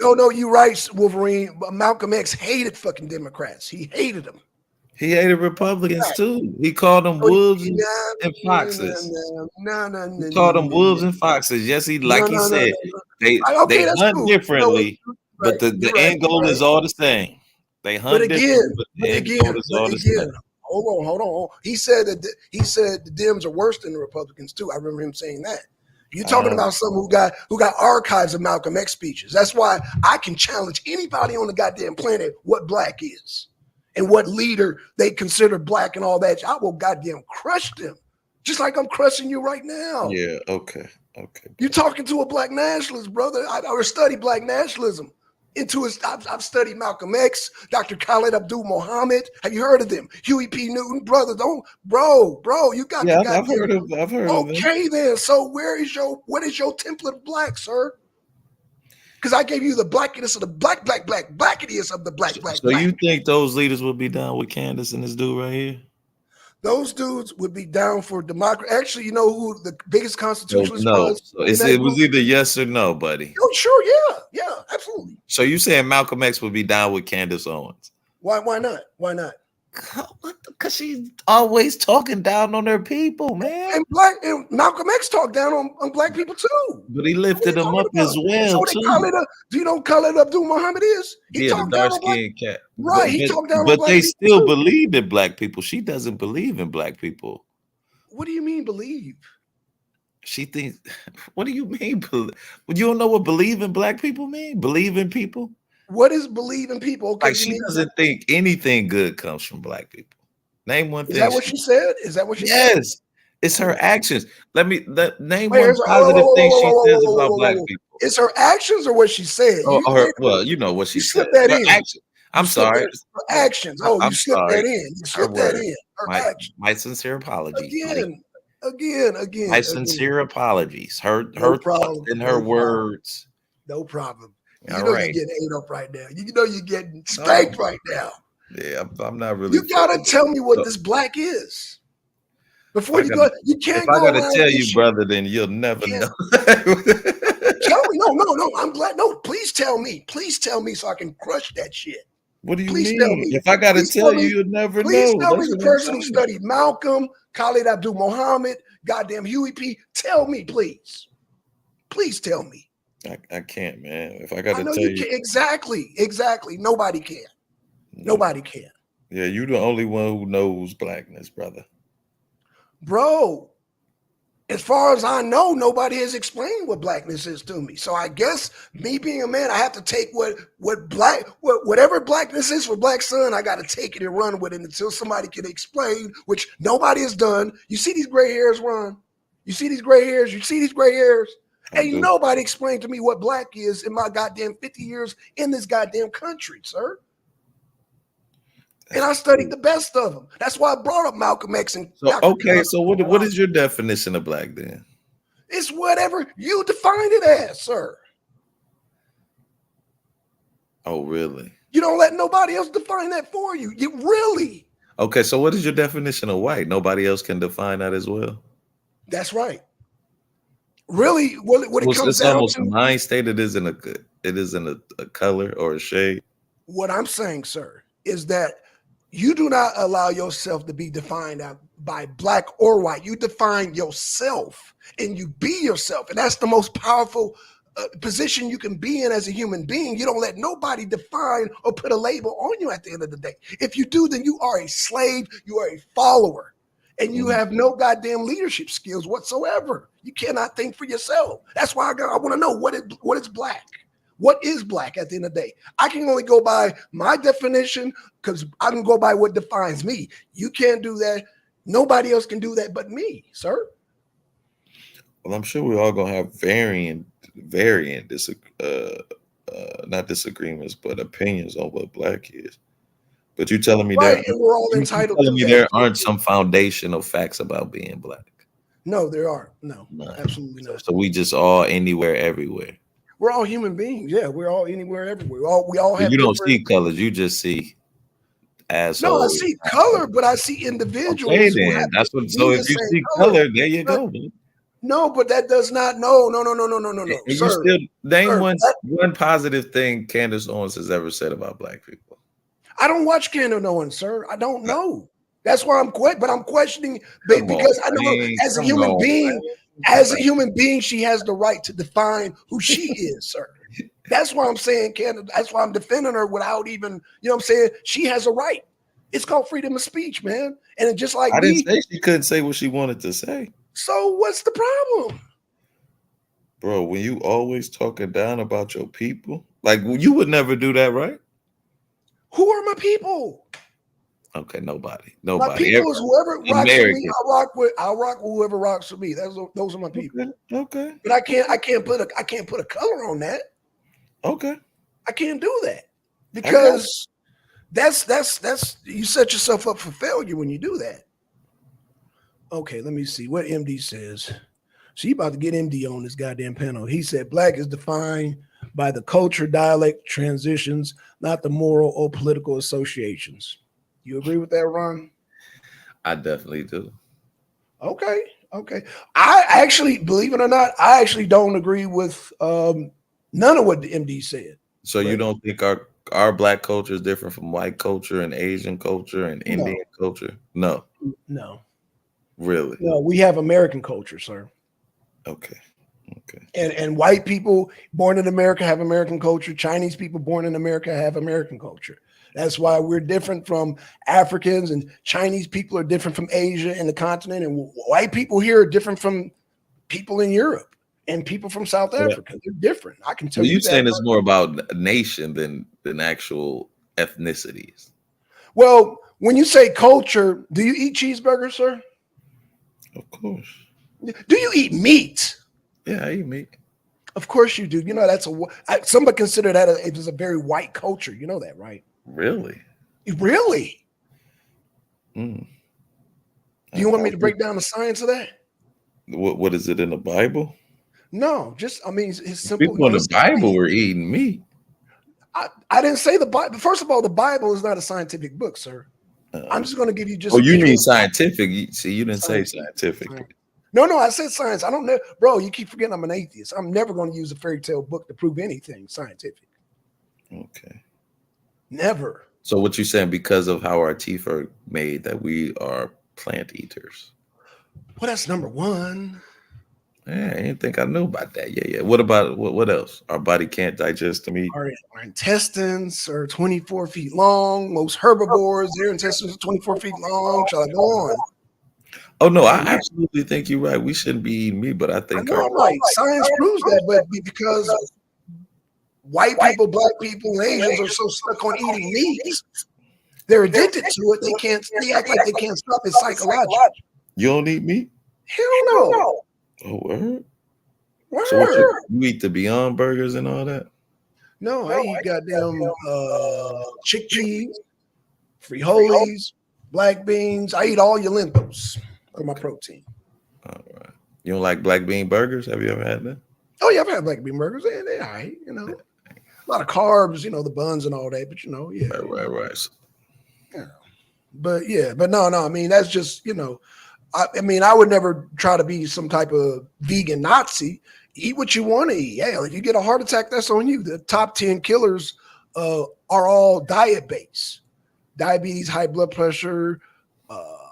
No, you're right, Wolverine. Malcolm X hated fucking Democrats. He hated them. He hated Republicans too. He called them wolves and foxes. He called them wolves and foxes. Yes, he said. They hunt differently, but the end goal is all the same. They hunt differently, but the end goal is all the same. Hold on. He said the Dems are worse than the Republicans too. I remember him saying that. You're talking about someone who got archives of Malcolm X speeches. That's why I can challenge anybody on the goddamn planet what black is and what leader they consider black and all that. I will goddamn crush them, just like I'm crushing you right now. Yeah. Okay. You're talking to a black nationalist, brother. I study black nationalism. I've studied Malcolm X, Dr. Khalid Abdul Muhammad. Have you heard of them? Huey P. Newton, brother. Bro, you got Yeah, the I've heard of them. Okay, then. So what is your template of black, sir? Because I gave you the blackness of the blackness of the black. So you think those leaders would be down with Candace and this dude right here? Those dudes would be down for democracy. Actually, you know who the biggest constitutionalist was? So it was either yes or no, buddy. Oh, sure, yeah, absolutely. So you saying Malcolm X would be down with Candace Owens? Why not? Why not? Because she's always talking down on her people, man. And Malcolm X talked down on black people too. But he lifted them up as well, so too. Do you know Khalid Abdul Muhammad is? He had a dark-skinned cat. Right, he talked down on But black they people still too. believed in black people. She doesn't believe in black people. What do you mean believe? She thinks, what do you mean? You don't know what believe in black people mean? Believe in people? What is believe in people? Okay, Like give she me. doesn't think anything good comes from black people. Name one Is thing. that what she said? Is that what she said? Yes, it's her actions. Name Wait, one whoa, whoa, positive whoa, thing whoa, she whoa, says whoa, whoa, about whoa, whoa, black whoa. people. It's her actions or what she said? Or Wait a well, minute. you know what You she said. slipped that Her in. action. You I'm slipped sorry. that. Her actions. Oh, you I'm slipped that sorry. in. You Her slipped that word. in. Her My actions. my sincere apologies, buddy. Again. My sincere apologies. Her No thoughts problem. and her No problem. words. No problem. You All know you're right. getting ate up right now. You know you're getting No, spanked right now. yeah, I'm not really You gotta feeling tell me what so this black is if before I you gotta go. You if can't I go gotta around tell this you, shit. brother, then you'll never You can't know. tell me. No. I'm glad. No, please tell me. Please tell me so I can crush that shit. What do you Please tell mean? me. If I gotta Please tell tell you, me. you'll never Please know. tell me That's the what I'm person who saying. studied Malcolm, Khalid Abdul Muhammad, goddamn Huey P. Tell me, please. Please tell me. I can't, man. If I I gotta know tell you you, can. Exactly. Nobody can. Nobody can. yeah, you the only one who knows blackness, brother. Bro, as far as I know, nobody has explained what blackness is to me. So I guess me being a man, I have to take whatever blackness is for Black Son, I got to take it and run with it until somebody can explain, which nobody has done. You see these gray hairs, Ron? You see these gray hairs? You see these gray hairs? Ain't nobody explained to me what black is in my goddamn 50 years in this goddamn country, sir. And I studied the best of them. That's why I brought up Malcolm X and So Dr. okay, so what is your definition of black then? It's whatever you define it as, sir. Oh, really? You don't let nobody else define that for you. You really. Okay, so what is your definition of white? Nobody else can define that as well. That's right. Really, what it comes It's down almost a to. mind state. It isn't a color or a shade. What I'm saying, sir, is that you do not allow yourself to be defined by black or white. You define yourself and you be yourself. And that's the most powerful position you can be in as a human being. You don't let nobody define or put a label on you at the end of the day. If you do, then you are a slave, you are a follower, and you have no goddamn leadership skills whatsoever. You cannot think for yourself. That's why I want to know what is black. What is black at the end of the day? I can only go by my definition because I can go by what defines me. You can't do that. Nobody else can do that but me, sir. Well, I'm sure we're all gonna have not disagreements, but opinions on what black is. But you telling me Right, and we're all entitled to that. there aren't some foundational facts about being black? No, there aren't. No, None. absolutely not. So we just all anywhere, everywhere. We're all human beings. Yeah, we're all anywhere, everywhere. We all have. You don't different... see colors. You just see assholes. No, I see color, but I see individuals. Okay, then that's what. So if you see color, there you go. Man. No, but that does not. No. And you Sir, still name sir, one positive thing Candace Owens has ever said about black people. I don't watch Candace Owens, sir. I don't know. That's why I'm questioning because I know as a human being, she has the right to define who she is, sir. That's why I'm saying Candace. That's why I'm defending her without even, you know what I'm saying? She has a right. It's called freedom of speech, man. And just like I didn't say she couldn't say what she wanted to say. So what's the problem? Bro, when you always talking down about your people, like you would never do that, right? Who are my people? Okay, nobody. My people is whoever rocks with me. I'll rock with whoever rocks with me. Those are my people. Okay. But I can't put a color on that. Okay. I can't do that because that's you set yourself up for failure when you do that. Okay, let me see what MD says. So you about to get MD on this goddamn panel. He said black is defined by the culture, dialect, transitions, not the moral or political associations. You agree with that, Ron? I definitely do. Okay. I actually, believe it or not, I actually don't agree with none of what the MD said. So you don't think our black culture is different from white culture and Asian culture and Indian culture? No. Really? No, we have American culture, sir. Okay. And white people born in America have American culture. Chinese people born in America have American culture. That's why we're different from Africans, and Chinese people are different from Asia and the continent, and white people here are different from people in Europe and people from South Africa. They're different. I can tell So you you're that. saying it's more about a nation than actual ethnicities. Well, when you say culture, do you eat cheeseburgers, sir? Of course. Do you eat meat? Yeah, I eat meat. Of course you do. You know, somebody consider that it was a very white culture. You know that, right? Really? Really? Mm. Do you want me to break down the science of that? What is it in the Bible? No, it's simple. People in the Bible were eating meat. I didn't say the Bible. First of all, the Bible is not a scientific book, sir. I'm just going to give you just. Oh, you mean scientific? See, you didn't say scientific. No, I said science. I don't know, bro. You keep forgetting I'm an atheist. I'm never going to use a fairy tale book to prove anything scientific. Okay. Never. So what you're saying, because of how our teeth are made, that we are plant eaters? Well, that's number one. Yeah, I didn't think I knew about that. Yeah. What about what else? Our body can't digest the meat. Our intestines are 24 feet long. Most herbivores, their intestines are 24 feet long. Shall I go on? Oh no, I absolutely think you're right. We shouldn't be eating meat, but I think I'm right. Science proves that, but because white people, black people, and Asians are so stuck on eating meat, they're addicted to it. They act like they can't stop it psychologically. You don't eat meat? Hell no. Oh, word? Word. So what you eat the Beyond Burgers and all that? No, I eat goddamn chickpeas, frijoles, black beans. I eat all your lentils for my protein. All right. You don't like black bean burgers? Have you ever had that? Oh yeah, I've had black bean burgers. They're all right, you know. A lot of carbs, you know, the buns and all that, but you know, yeah. Right. Yeah. But no, I mean, that's just, you know, I mean, I would never try to be some type of vegan Nazi. Eat what you want to eat. Yeah, if you get a heart attack, that's on you. The top 10 killers are all diet based. Diabetes, high blood pressure,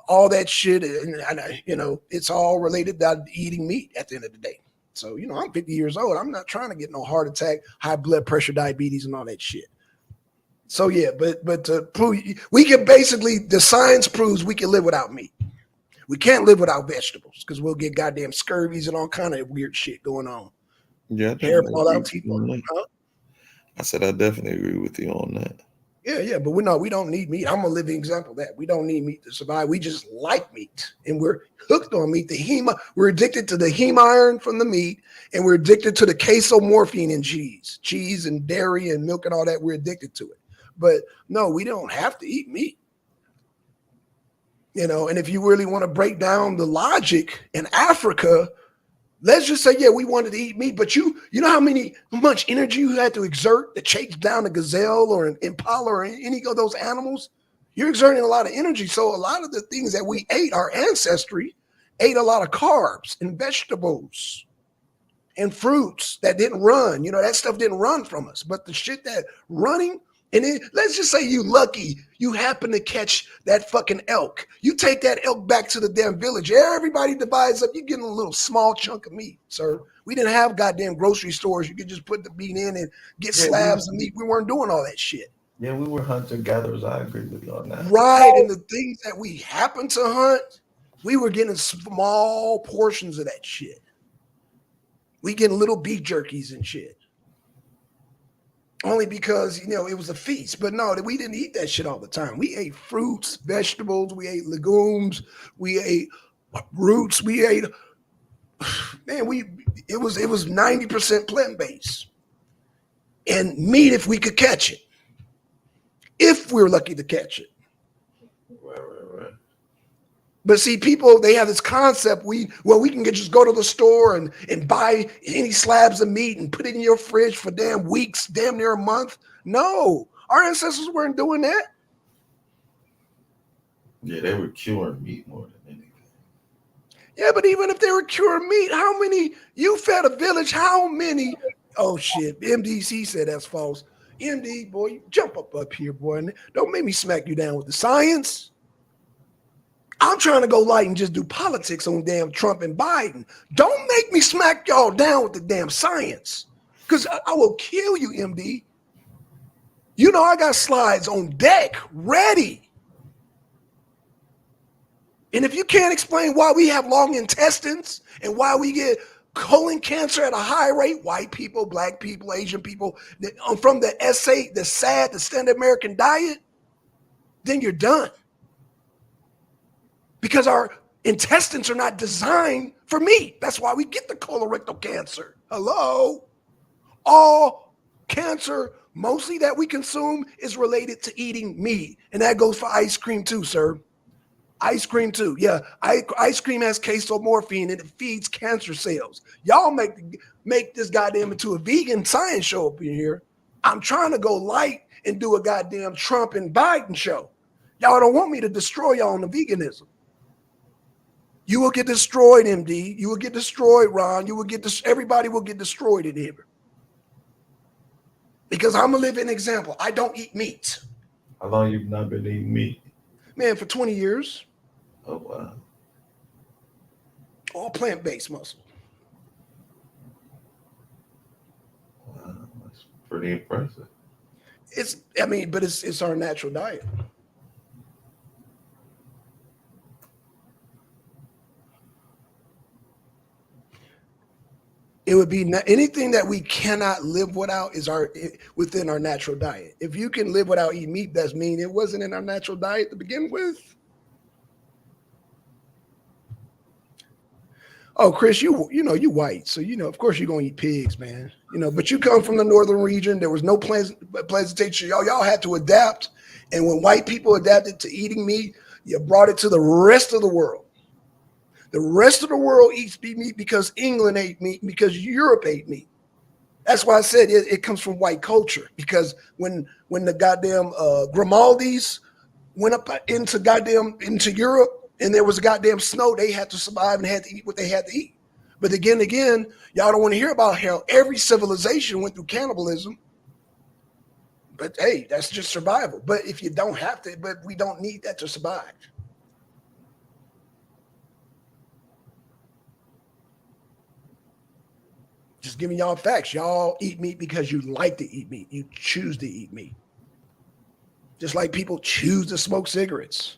all that shit. And, you know, it's all related to eating meat at the end of the day. So, you know, I'm 50 years old. I'm not trying to get no heart attack, high blood pressure, diabetes, and all that shit. So, yeah, but to prove, we can basically, the science proves we can live without meat. We can't live without vegetables because we'll get goddamn scurvies and all kind of weird shit going on. Yeah, hair fall out, teeth. Huh? I said I definitely agree with you on that. Yeah, but we don't need meat. I'm a living example of that. We don't need meat to survive. We just like meat, and we're hooked on meat. We're addicted to the heme iron from the meat, and we're addicted to the casomorphine in cheese and dairy and milk and all that. We're addicted to it. But no, we don't have to eat meat. You know, and if you really want to break down the logic in Africa, let's just say, yeah, we wanted to eat meat, but you know how much energy you had to exert to chase down a gazelle or an impala or any of those animals? You're exerting a lot of energy. So a lot of the things that we ate, our ancestry ate a lot of carbs and vegetables and fruits that didn't run. You know, that stuff didn't run from us. But the shit that running, and then let's just say you lucky, you happen to catch that fucking elk. You take that elk back to the damn village. Everybody divides up. You're getting a little small chunk of meat, sir. We didn't have goddamn grocery stores. You could just put the meat in and get slabs of meat. We weren't doing all that shit. Yeah, we were hunter-gatherers. I agree with you on that. Right, and the things that we happened to hunt, we were getting small portions of that shit. We getting little beef jerkies and shit. Only because, you know, it was a feast. But no, we didn't eat that shit all the time. We ate fruits, vegetables, we ate legumes, we ate roots, we ate, man, it was 90% plant-based. And meat if we could catch it. If we're lucky to catch it. Right. But see, people, they have this concept, we can just go to the store and buy any slabs of meat and put it in your fridge for damn weeks, damn near a month. No, our ancestors weren't doing that. Yeah, they were curing meat more than anything. Yeah, but even if they were curing meat, how many, you fed a village, how many, oh shit, MDC said that's false. MD, boy, you jump up here, boy. Don't make me smack you down with the science. I'm trying to go light and just do politics on damn Trump and Biden. Don't make me smack y'all down with the damn science, because I will kill you, MD. You know I got slides on deck ready. And if you can't explain why we have long intestines and why we get colon cancer at a high rate, white people, black people, Asian people, from the standard American diet, then you're done. Because our intestines are not designed for meat. That's why we get the colorectal cancer. Hello? All cancer, mostly that we consume, is related to eating meat. And that goes for ice cream too, sir. Ice cream too. Yeah, ice cream has casomorphine and it feeds cancer cells. Y'all make this goddamn into a vegan science show up in here. I'm trying to go light and do a goddamn Trump and Biden show. Y'all don't want me to destroy y'all on the veganism. You will get destroyed, MD. You will get destroyed, Ron. You will get everybody will get destroyed in here. Because I'm a living example. I don't eat meat. How long you've not been eating meat? Man, for 20 years. Oh, wow. All plant-based muscle. Wow, that's pretty impressive. But it's our natural diet. It would be anything that we cannot live without is within our natural diet. If you can live without eating meat, that's mean it wasn't in our natural diet to begin with. Oh, Chris, you white, so of course you're gonna eat pigs, man. But you come from the northern region. There was no plantation. Y'all had to adapt, and when white people adapted to eating meat, you brought it to the rest of the world. The rest of the world eats meat because England ate meat, because Europe ate meat. That's why I said it comes from white culture. Because when the goddamn Grimaldis went up into Europe and there was a goddamn snow, they had to survive and had to eat what they had to eat. But again, y'all don't want to hear about how every civilization went through cannibalism. But hey, that's just survival. But if you don't have to, but we don't need that to survive. Just giving y'all facts. Y'all eat meat because you like to eat meat. You choose to eat meat. Just like people choose to smoke cigarettes,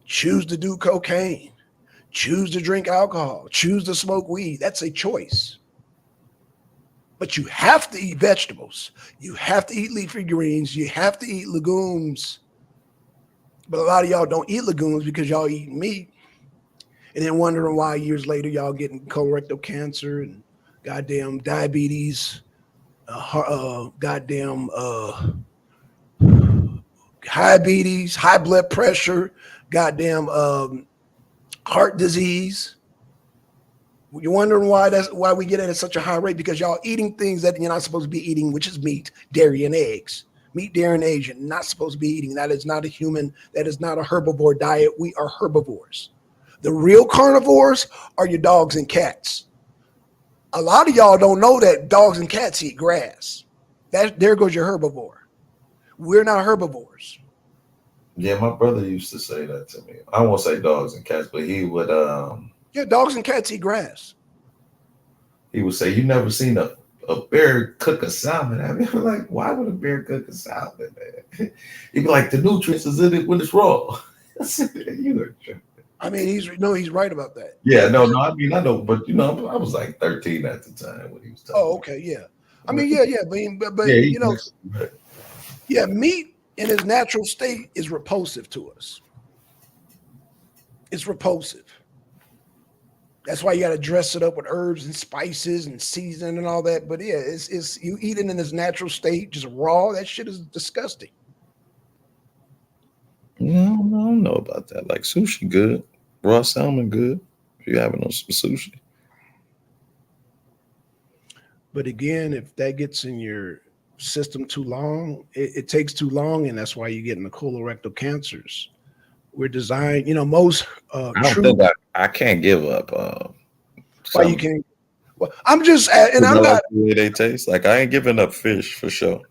choose to do cocaine, choose to drink alcohol, choose to smoke weed. That's a choice. But you have to eat vegetables. You have to eat leafy greens. You have to eat legumes. But a lot of y'all don't eat legumes because y'all eat meat. And then wondering why years later y'all getting colorectal cancer and goddamn diabetes, diabetes, high blood pressure, goddamn heart disease. You're wondering why we get it at such a high rate, because y'all eating things that you're not supposed to be eating, which is meat, dairy, and eggs. Meat, dairy, and eggs, you're not supposed to be eating. That is not a human. That is not a herbivore diet. We are herbivores. The real carnivores are your dogs and cats. A lot of y'all don't know that dogs and cats eat grass. There goes your herbivore. We're not herbivores. Yeah, my brother used to say that to me. I won't say dogs and cats, but he would Yeah, dogs and cats eat grass. He would say, "You never seen a bear cook a salmon?" I mean, I'm like, why would a bear cook a salmon, man? He'd be like, the nutrients is in it when it's raw. I mean, he's right about that. Yeah, no, I mean, I know, but I was like 13 at the time when he was talking. Oh, okay, yeah. I mean, yeah, but yeah, meat in its natural state is repulsive to us. It's repulsive. That's why you got to dress it up with herbs and spices and season and all that. But yeah, it's you eat it in its natural state, just raw. That shit is disgusting. No, I don't know about that. Like sushi, good. Raw salmon, good. If you're having some sushi. But again, if that gets in your system too long, it takes too long, and that's why you're getting the colorectal cancers. We're designed, most I don't think I can't give up. Why you can't? Well, I'm just, and I'm not the way they taste. Like I ain't giving up fish for sure.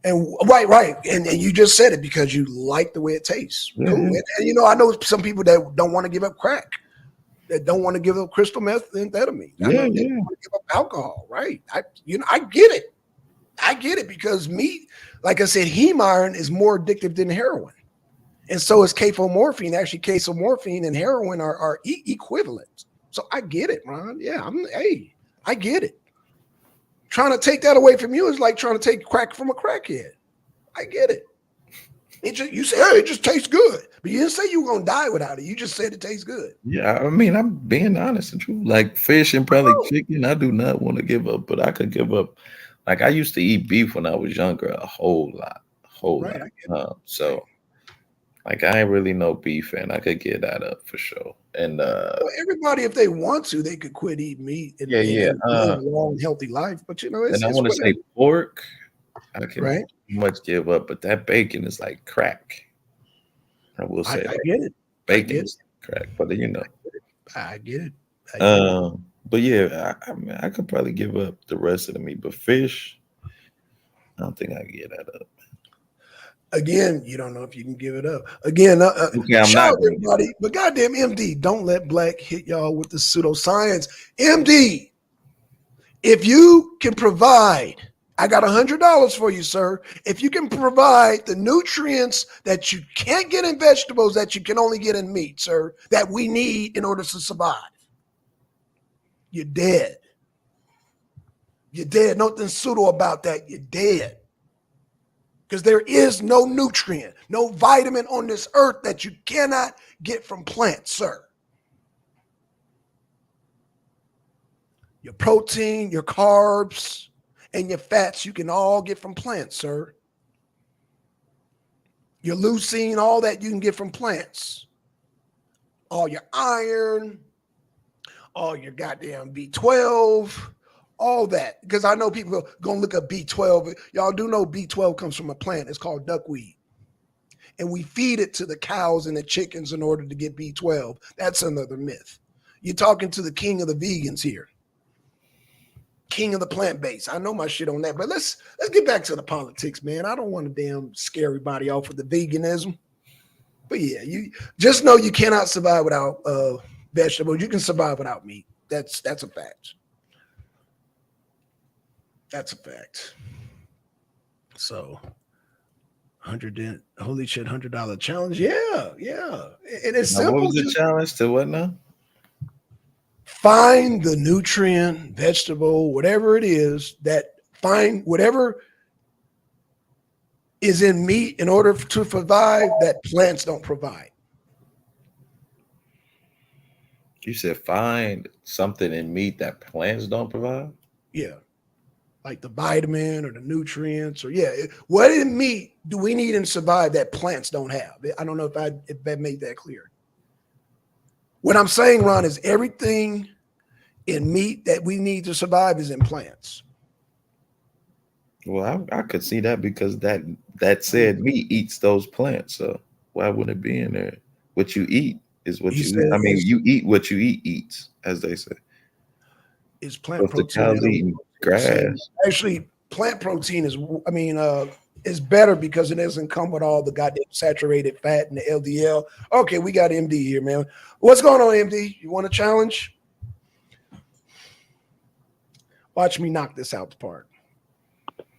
And right, and you just said it because you like the way it tastes. Yeah. Cool. And I know some people that don't want to give up crack, that don't want to give up crystal methamphetamine. I know they don't want to give up alcohol, right? I get it. I get it because meat, like I said, heme iron is more addictive than heroin. And so is morphine. Actually, morphine and heroin are equivalent. So I get it, Ron. Yeah, I get it. Trying to take that away from you is like trying to take crack from a crackhead. I get it. You say, hey, it just tastes good. But you didn't say you were going to die without it. You just said it tastes good. Yeah, I mean, I'm being honest and true. Like fish and probably chicken, I do not want to give up, but I could give up. Like I used to eat beef when I was younger, a whole lot. So like I ain't really no beef fan. I could get that up for sure. And well, everybody, if they want to, they could quit eating meat and live a long, healthy life. But you know, and I want to say pork, I can pretty much give up, but that bacon is like crack. I will say I get it. Bacon is crack, but you know. I get it. But yeah, I mean, I could probably give up the rest of the meat, but fish, I don't think I can get that up. Again, you don't know if you can give it up. Again, shout out everybody, but goddamn MD, don't let Black hit y'all with the pseudoscience. MD, if you can provide, I got $100 for you, sir. If you can provide the nutrients that you can't get in vegetables that you can only get in meat, sir, that we need in order to survive, you're dead. You're dead. Nothing pseudo about that. You're dead. Because there is no nutrient, no vitamin on this earth that you cannot get from plants, sir. Your protein, your carbs, and your fats, you can all get from plants, sir. Your leucine, all that you can get from plants. All your iron, all your goddamn B12, all that. Because I know people are going to look up B12. Y'all do know B12 comes from a plant. It's called duckweed. And we feed it to the cows and the chickens in order to get B12. That's another myth. You're talking to the king of the vegans here. King of the plant base. I know my shit on that. But let's get back to the politics, man. I don't want to damn scare everybody off with the veganism. But yeah, you just know you cannot survive without vegetables. You can survive without meat. That's a fact. That's a fact. So, $100 challenge. Yeah. And it's now, simple. what was the challenge to what now? Find the nutrient, vegetable, whatever it is find whatever is in meat in order to survive that plants don't provide. You said find something in meat that plants don't provide? Yeah. Like the vitamin or the nutrients or what in meat do we need to survive that plants don't have? I don't know if that made that clear. What I'm saying, Ron, is everything in meat that we need to survive is in plants. Well, I could see that because that said meat eats those plants. So why wouldn't it be in there? What you eat is what you eat. I mean, you eat what you eats, as they say. Is plant protein. The cows eating grass. Actually, plant protein is better because it doesn't come with all the goddamn saturated fat and the LDL. Okay, we got MD here, man. What's going on, MD? You want a challenge? Watch me knock this out the park.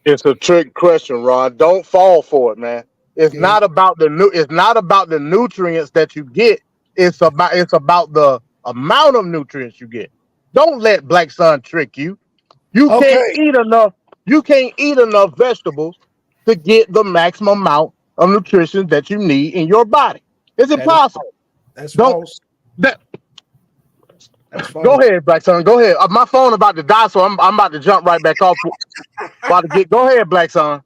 It's a trick question, Ron. Don't fall for it, man. It's not about the nutrients that you get. It's about the amount of nutrients you get. Don't let Black Sun trick you. You can't eat enough vegetables to get the maximum amount of nutrition that you need in your body. It's impossible. That's false. Go ahead, Black Sun. Go ahead. My phone about to die, so I'm about to jump right back off. Go ahead, Black Sun.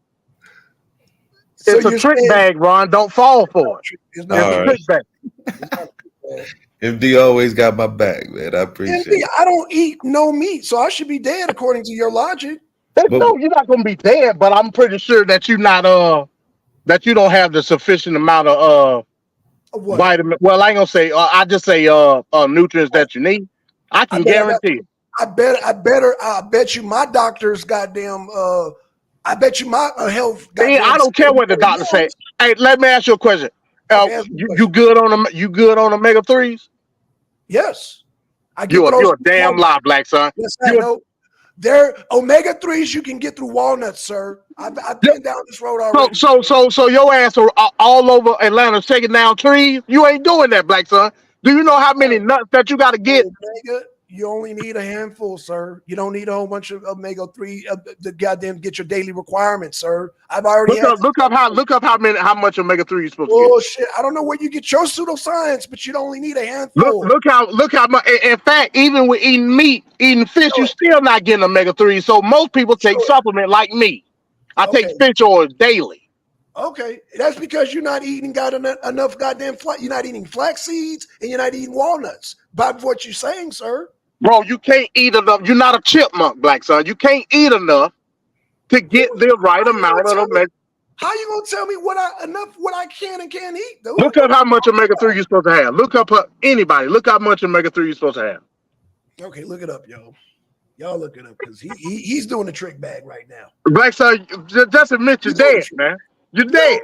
It's a trick bag, Ron. Don't fall for it. It's a trick bag. MD always got my back, man. I appreciate it. I don't eat no meat, so I should be dead according to your logic. No, you're not gonna be dead, but I'm pretty sure that you're not that you don't have the sufficient amount of vitamin. Well, I ain't gonna say I just say nutrients that you need. I can guarantee it. I bet you my doctor's goddamn I bet you my health. I don't care what the doctor say. Hey, let me ask you a question. You good on omega-3s? Yes. You're a damn lie, Black Son. Yes, I know. They're omega-3s you can get through walnuts, sir. I've been down this road already. So your ass are all over Atlanta taking down trees. You ain't doing that, black son. Do you know how many nuts that you got to get? Omega, you only need a handful, sir. You don't need a whole bunch of omega-3 to goddamn get your daily requirements, sir. I've already look up how much omega-3 you're supposed to get. Oh shit! I don't know where you get your pseudoscience, but you only need a handful. Look how much. In fact, even with eating meat, eating fish, you still not getting omega-3. So most people take supplement like me. I take fish oil daily. Okay, that's because you're not eating enough goddamn you're not eating flax seeds and you're not eating walnuts. By what you're saying, sir. Bro, you can't eat enough. You're not a chipmunk, black son. You can't eat enough to get the right amount of omega. How you gonna tell me what I can and can't eat, dude? Look up how much omega-3 you're supposed to have. Look up anybody. Look how much omega-3 you're supposed to have. Okay, look it up, yo. Y'all look it up because he's doing the trick bag right now. Black son, just admit you're dead, man. You're dead.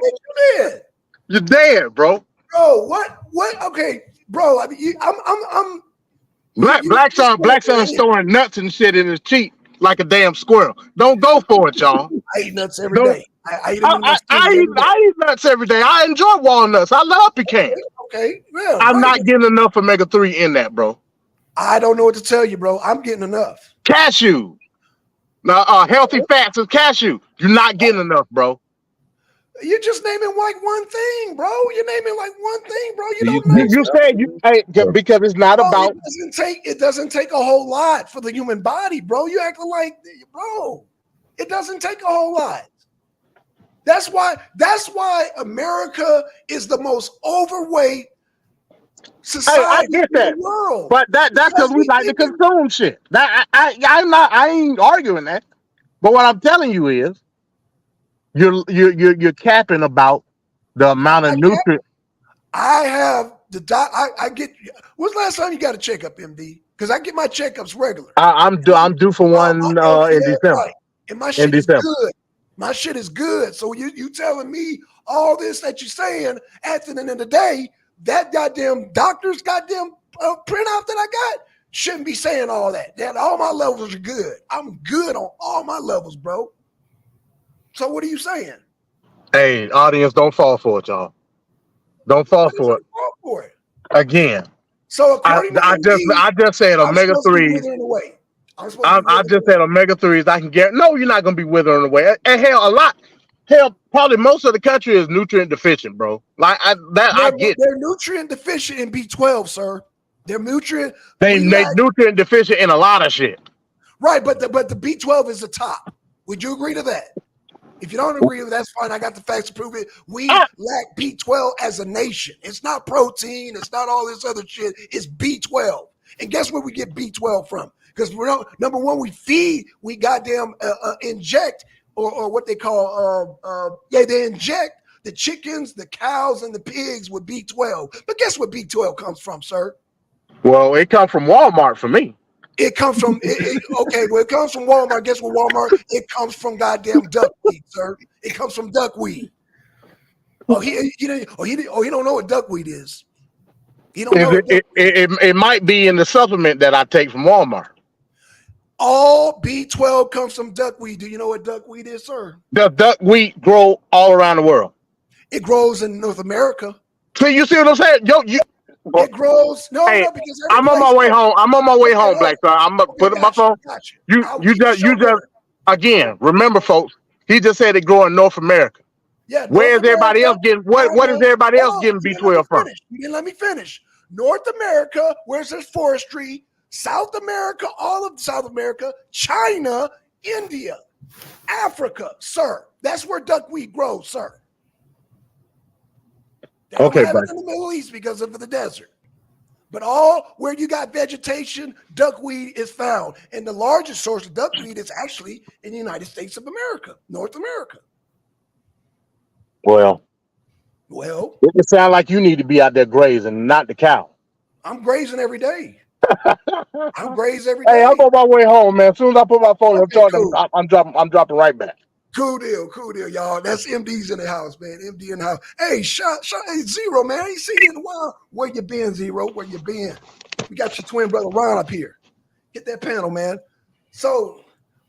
You're dead, bro. Bro, what? Okay, bro. I mean, I'm. Black son storing nuts and shit in his cheek like a damn squirrel. Don't go for it, y'all. I eat nuts every day. I eat nuts every day. I enjoy walnuts. I love pecan. Okay, yeah. I'm not getting enough omega-3 in that, bro. I don't know what to tell you, bro. I'm getting enough. Cashew. Now, healthy fats is cashew. You're not getting enough, bro. You're just naming like one thing, bro. You're naming like one thing, bro. You don't know. You said because it's not about. It doesn't take a whole lot for the human body, bro. You acting like, bro. It doesn't take a whole lot. That's why America is the most overweight society in the world. But that's because we like to consume shit. I ain't arguing that. But what I'm telling you is you're capping about the amount of nutrients. I have I get. When's the last time you got a checkup, MD? Because I get my checkups regular. I'm due for one in December. Right. And my shit is good. My shit is good. So you telling me all this that you're saying at the end of the day, that goddamn doctor's goddamn printout that I got shouldn't be saying all that. That all my levels are good. I'm good on all my levels, bro. So what are you saying? Hey, audience, don't fall for it, y'all. Don't fall for it. Fall for it. Again. So according to I just said omega-3s. I just said omega-3s. I can get. No, you're not gonna be withering away. And hell, probably most of the country is nutrient deficient, bro. Like I get. They're nutrient deficient in B12, sir. They're nutrient. They nutrient deficient in a lot of shit. Right, but the B12 is the top. Would you agree to that? If you don't agree with it, that's fine. I got the facts to prove it. We lack B12 as a nation. It's not protein. It's not all this other shit. It's B12. And guess where we get B12 from? Because number one, we goddamn inject or what they call they inject the chickens, the cows, and the pigs with B12. But guess where B12 comes from, sir? Well, it comes from Walmart for me. It comes from it comes from Walmart. Guess what, Walmart? It comes from goddamn duckweed, sir. It comes from duckweed. He don't know what duckweed is. He don't know. It might be in the supplement that I take from Walmart. All B12 comes from duckweed. Do you know what duckweed is, sir? The duckweed grow all around the world. It grows in North America. So you see what I'm saying? It grows. Because I'm on my way home. I'm on my way home, Black Star. I'm gonna put my phone. You just again. Remember, folks. He just said it grow in North America. Yeah. Where is everybody else getting? What is everybody else getting B12 from? You didn't let me finish. North America, where's this forestry? South America, all of South America, China, India, Africa, sir. That's where duckweed grows, sir. They don't have it in the Middle East because of the desert. But all where you got vegetation, duckweed is found. And the largest source of duckweed is actually in the United States of America, North America. Well, it sounds like you need to be out there grazing, not the cow. I'm grazing every day. I'm grazing every day. Hey, I'm on my way home, man. As soon as I put my phone on charge, I'm dropping right back. Cool deal, y'all. That's MD's in the house, man. MD in the house. Hey, hey, Zero, man. I ain't seen you in a while. Where you been, Zero? Where you been? We got your twin brother Ron up here. Hit that panel, man. So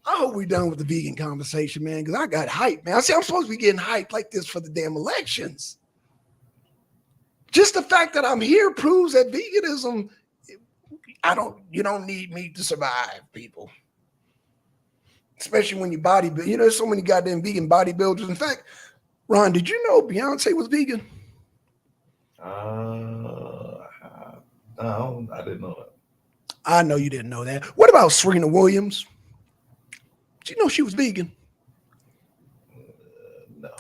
I hope we're done with the vegan conversation, man, because I got hyped, man. I see I'm supposed to be getting hyped like this for the damn elections. Just the fact that I'm here proves that veganism, you don't need meat to survive, people. Especially when you bodybuild. You know, there's so many goddamn vegan bodybuilders. In fact, Ron, did you know Beyonce was vegan? No, I didn't know that. I know you didn't know that. What about Serena Williams? Did you know she was vegan? No.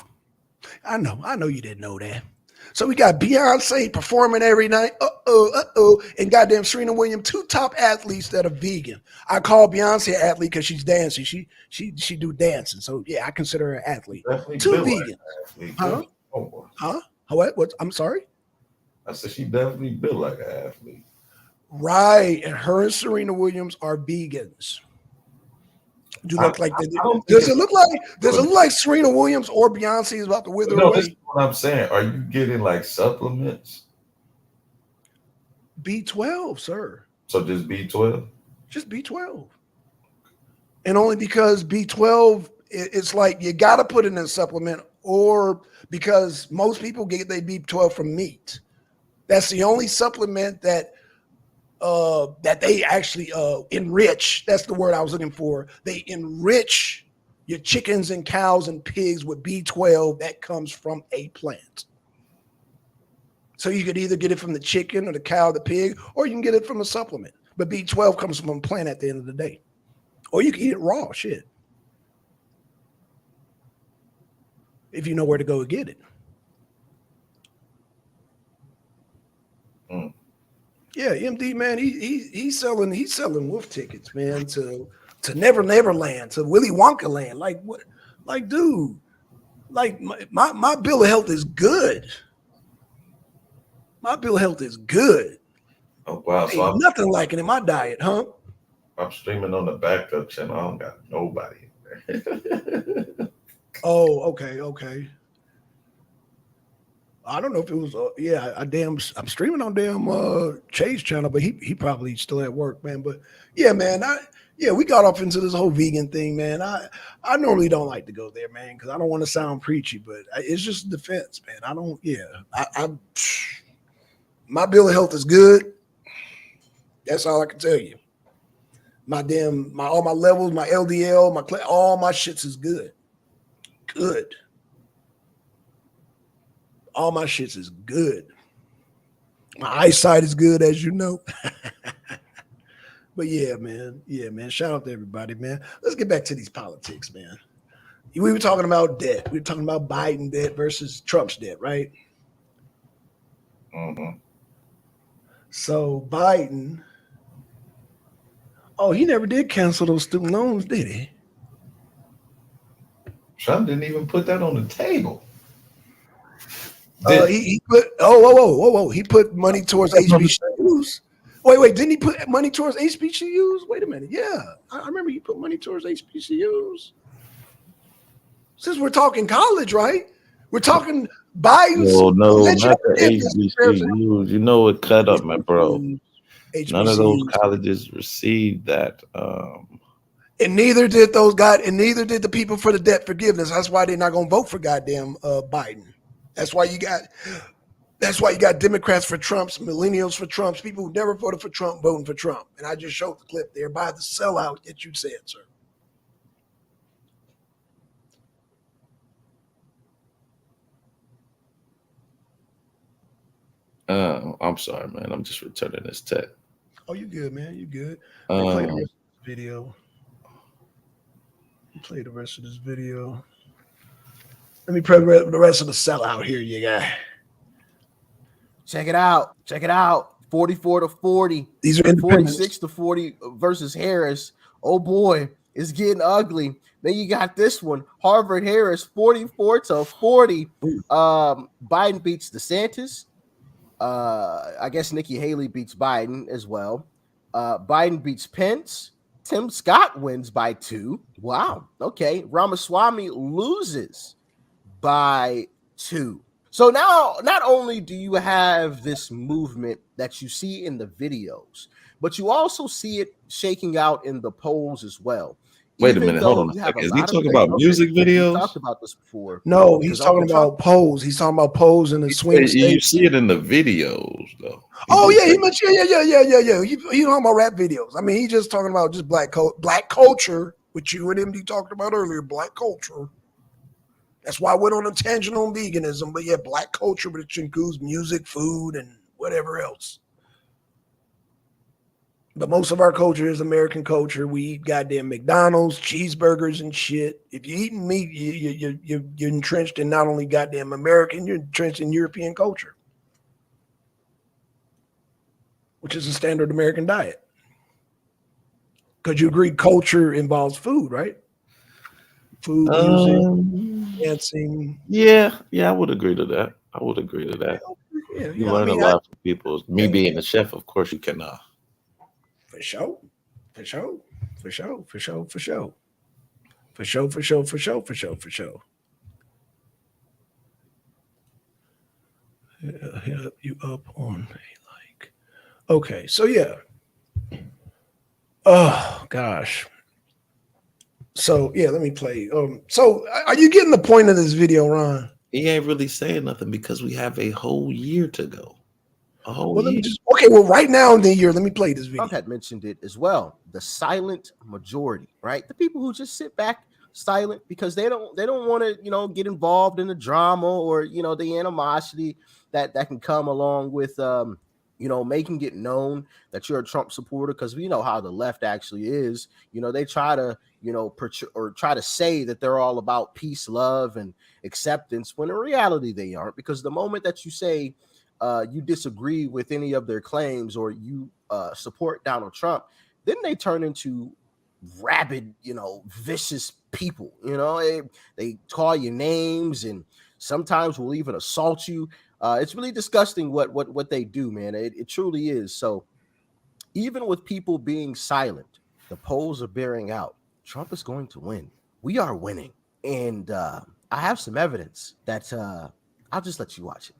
I know you didn't know that. So we got Beyonce performing every night. And goddamn Serena Williams, 2 top athletes that are vegan. I call Beyonce an athlete because she's dancing. She do dancing. So yeah, I consider her an athlete. Definitely 2 built vegans. like an athlete. Huh? Oh, Huh? What? I'm sorry? I said she definitely built like an athlete. Right. And her and Serena Williams are vegans. Do look like they does it look like Serena Williams or Beyonce is about to wither No, away? this is what I'm saying. Are you getting like supplements? B12, sir. So just B12? Just B12. And only because B12, it's like you got to put it in a supplement, or because most people get their B12 from meat. That's the only supplement that they actually enrich. That's the word I was looking for. They enrich your chickens and cows and pigs with B12 that comes from a plant. So you could either get it from the chicken or the cow or the pig, or you can get it from a supplement. But B12 comes from a plant at the end of the day. Or you can eat it raw, shit. If you know where to go get it. Yeah, MD, man, he's selling wolf tickets, man, to Never Land, to Willy Wonka Land. Like what? Like, dude, like my bill of health is good. My bill of health is good. Oh wow! So Ain't nothing like it in my diet, huh? I'm streaming on the backup channel. I don't got nobody in there. Oh, okay. I don't know if it was I'm streaming on damn Chase channel, but he probably still at work, man. But yeah, man, we got off into this whole vegan thing, man. I normally don't like to go there, man, because I don't want to sound preachy, but it's just defense, man. I don't. Yeah, my bill of health is good. That's all I can tell you. All my levels, my LDL, all my shits is good. Good. All my shits is good. My eyesight is good, as you know. But yeah, man. Shout out to everybody, man. Let's get back to these politics, man. We were talking about debt. We were talking about Biden debt versus Trump's debt, right? Mm-hmm. So Biden, he never did cancel those student loans, did he? Trump didn't even put that on the table. He put whoa. He put money towards HBCUs. Wait, didn't he put money towards HBCUs? Wait a minute. Yeah. I remember he put money towards HBCUs. Since we're talking college, right? We're talking Biden's. No, not the HBCUs. You know what cut up, my bro. HBCUs. None of those colleges received that. And neither did the people for the debt forgiveness. That's why they're not gonna vote for goddamn Biden. That's why you got Democrats for Trumps, millennials for Trumps, people who never voted for Trump voting for Trump. And I just showed the clip there by the sellout that you said, sir. I'm sorry, man. I'm just returning this text. Oh, you good, man. You good. Play the rest of this video. Play the rest of this video. Let me play the rest of the sellout here, you guys. Check it out. 44-40. These are 46-40 versus Harris. Oh boy, it's getting ugly. Then you got this one, Harvard Harris, 44-40. Biden beats DeSantis. I guess Nikki Haley beats Biden as well. Biden beats Pence. Tim Scott wins by 2. Wow. Okay. Ramaswamy loses by 2. So now, not only do you have this movement that you see in the videos, but you also see it shaking out in the polls as well. Wait a even minute, hold though on a you have a second. Is he lot of talking about music we videos? talked about this before. No, Because he's talking Uncle Trump, about Pose. He's talking about Pose in the swing You state. see it in the videos, though. Oh yeah, he mentioned yeah. He talking about rap videos. I mean, he just talking about just black culture, which you and MD talked about earlier. Black culture. That's why I went on a tangent on veganism. But yeah, black culture, which includes music, food, and whatever else. But most of our culture is American culture. We eat goddamn McDonald's, cheeseburgers, and shit. If you're eating meat, you're entrenched in not only goddamn American, you're entrenched in European culture, which is a standard American diet. Because you agree culture involves food, right? Food, music, dancing. Yeah, I would agree to that. Yeah, You I learn a mean, lot from people. Me being a chef, of course, you can. For sure. Hit you up on a like. Okay, so yeah. Oh gosh. So yeah, let me play. So are you getting the point of this video, Ron? He ain't really saying nothing because we have a whole year to go. A whole Well, let me year. just well, right now in the year, let me play this video. Trump had mentioned it as well. The silent majority, right? The people who just sit back silent because they don't want to, get involved in the drama or, the animosity that can come along with, making it known that you're a Trump supporter, because we know how the left actually is. They try to, try to say that they're all about peace, love, and acceptance, when in reality they aren't, because the moment that you say you disagree with any of their claims or you support Donald Trump, then they turn into rabid, vicious people. They call you names and sometimes will even assault you. It's really disgusting what they do, man. It truly is. So even with people being silent, the polls are bearing out. Trump is going to win. We are winning. And I have some evidence that I'll just let you watch it.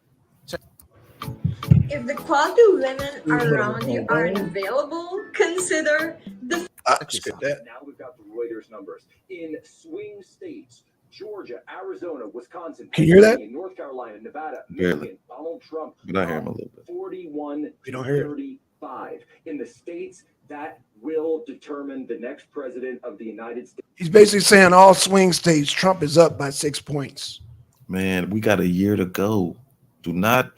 If the quality women around you aren't available, consider the. Skip that. Now we've got the Reuters numbers in swing states: Georgia, Arizona, Wisconsin, Can you hear that? North Carolina, Nevada, Barely. Michigan. Donald Trump. But I hear him a little bit. 41 We don't to hear it. 35 in the states that will determine the next president of the United States. He's basically saying all swing states, Trump is up by 6 points. Man, we got a year to go. Do not.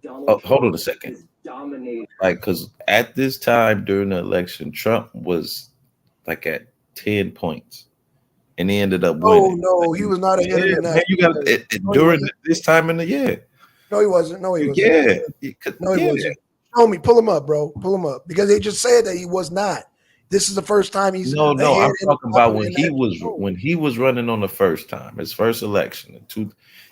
Donald Hold on a Trump second. is dominating. Like, because at this time during the election, Trump was like at 10 points. And he ended up winning. No, he was not ahead in the Man, national. you got during this time in the year. No, he wasn't. No, he wasn't. Yeah. No, he wasn't. Show me. Pull him up, bro. Pull him up. Because they just said that he was not. This is the first time he's No, ahead I'm talking about when in he was running on the first time, his first election.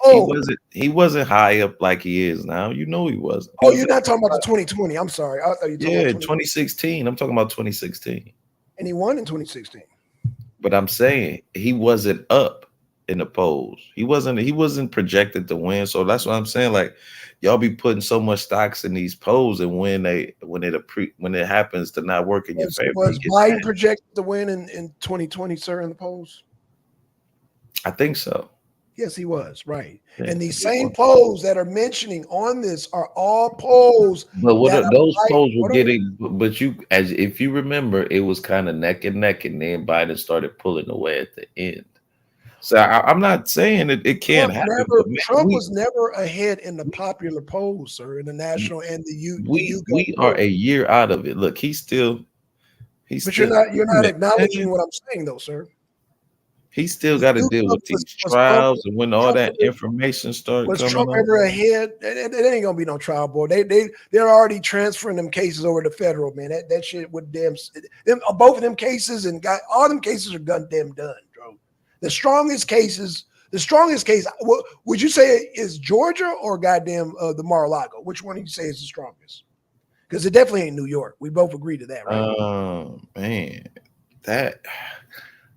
Oh. He wasn't high up like he is now. You know he wasn't. Oh, you're not talking about the 2020. I'm sorry. I thought you were talking about 2016. I'm talking about 2016. And he won in 2016. But I'm saying he wasn't up in the polls. He wasn't projected to win. So that's what I'm saying. Like, y'all be putting so much stocks in these polls, and when it happens to not work in your favor. Was Biden projected to win in 2020, sir, in the polls? I think so. Yes, he was, right. Yeah, and these same polls that are mentioning on this are all polls. But those polls were getting, but if you remember, it was kind of neck and neck, and then Biden started pulling away at the end. So I'm not saying it can't happen. Trump was never ahead in the popular polls, sir, in the national and the U. We are a year out of it. Look, he's still. But you're not acknowledging what I'm saying, though, sir. He still got to deal with these trials, and when all that information started was coming Trump out. ever ahead? It ain't gonna be no trial, boy. They're already transferring them cases over to federal, man. That shit would both of them cases and all them cases are goddamn done, bro. The strongest case, would you say is Georgia or goddamn the Mar-a-Lago? Which one do you say is the strongest? Because it definitely ain't New York. We both agree to that, right? Oh man,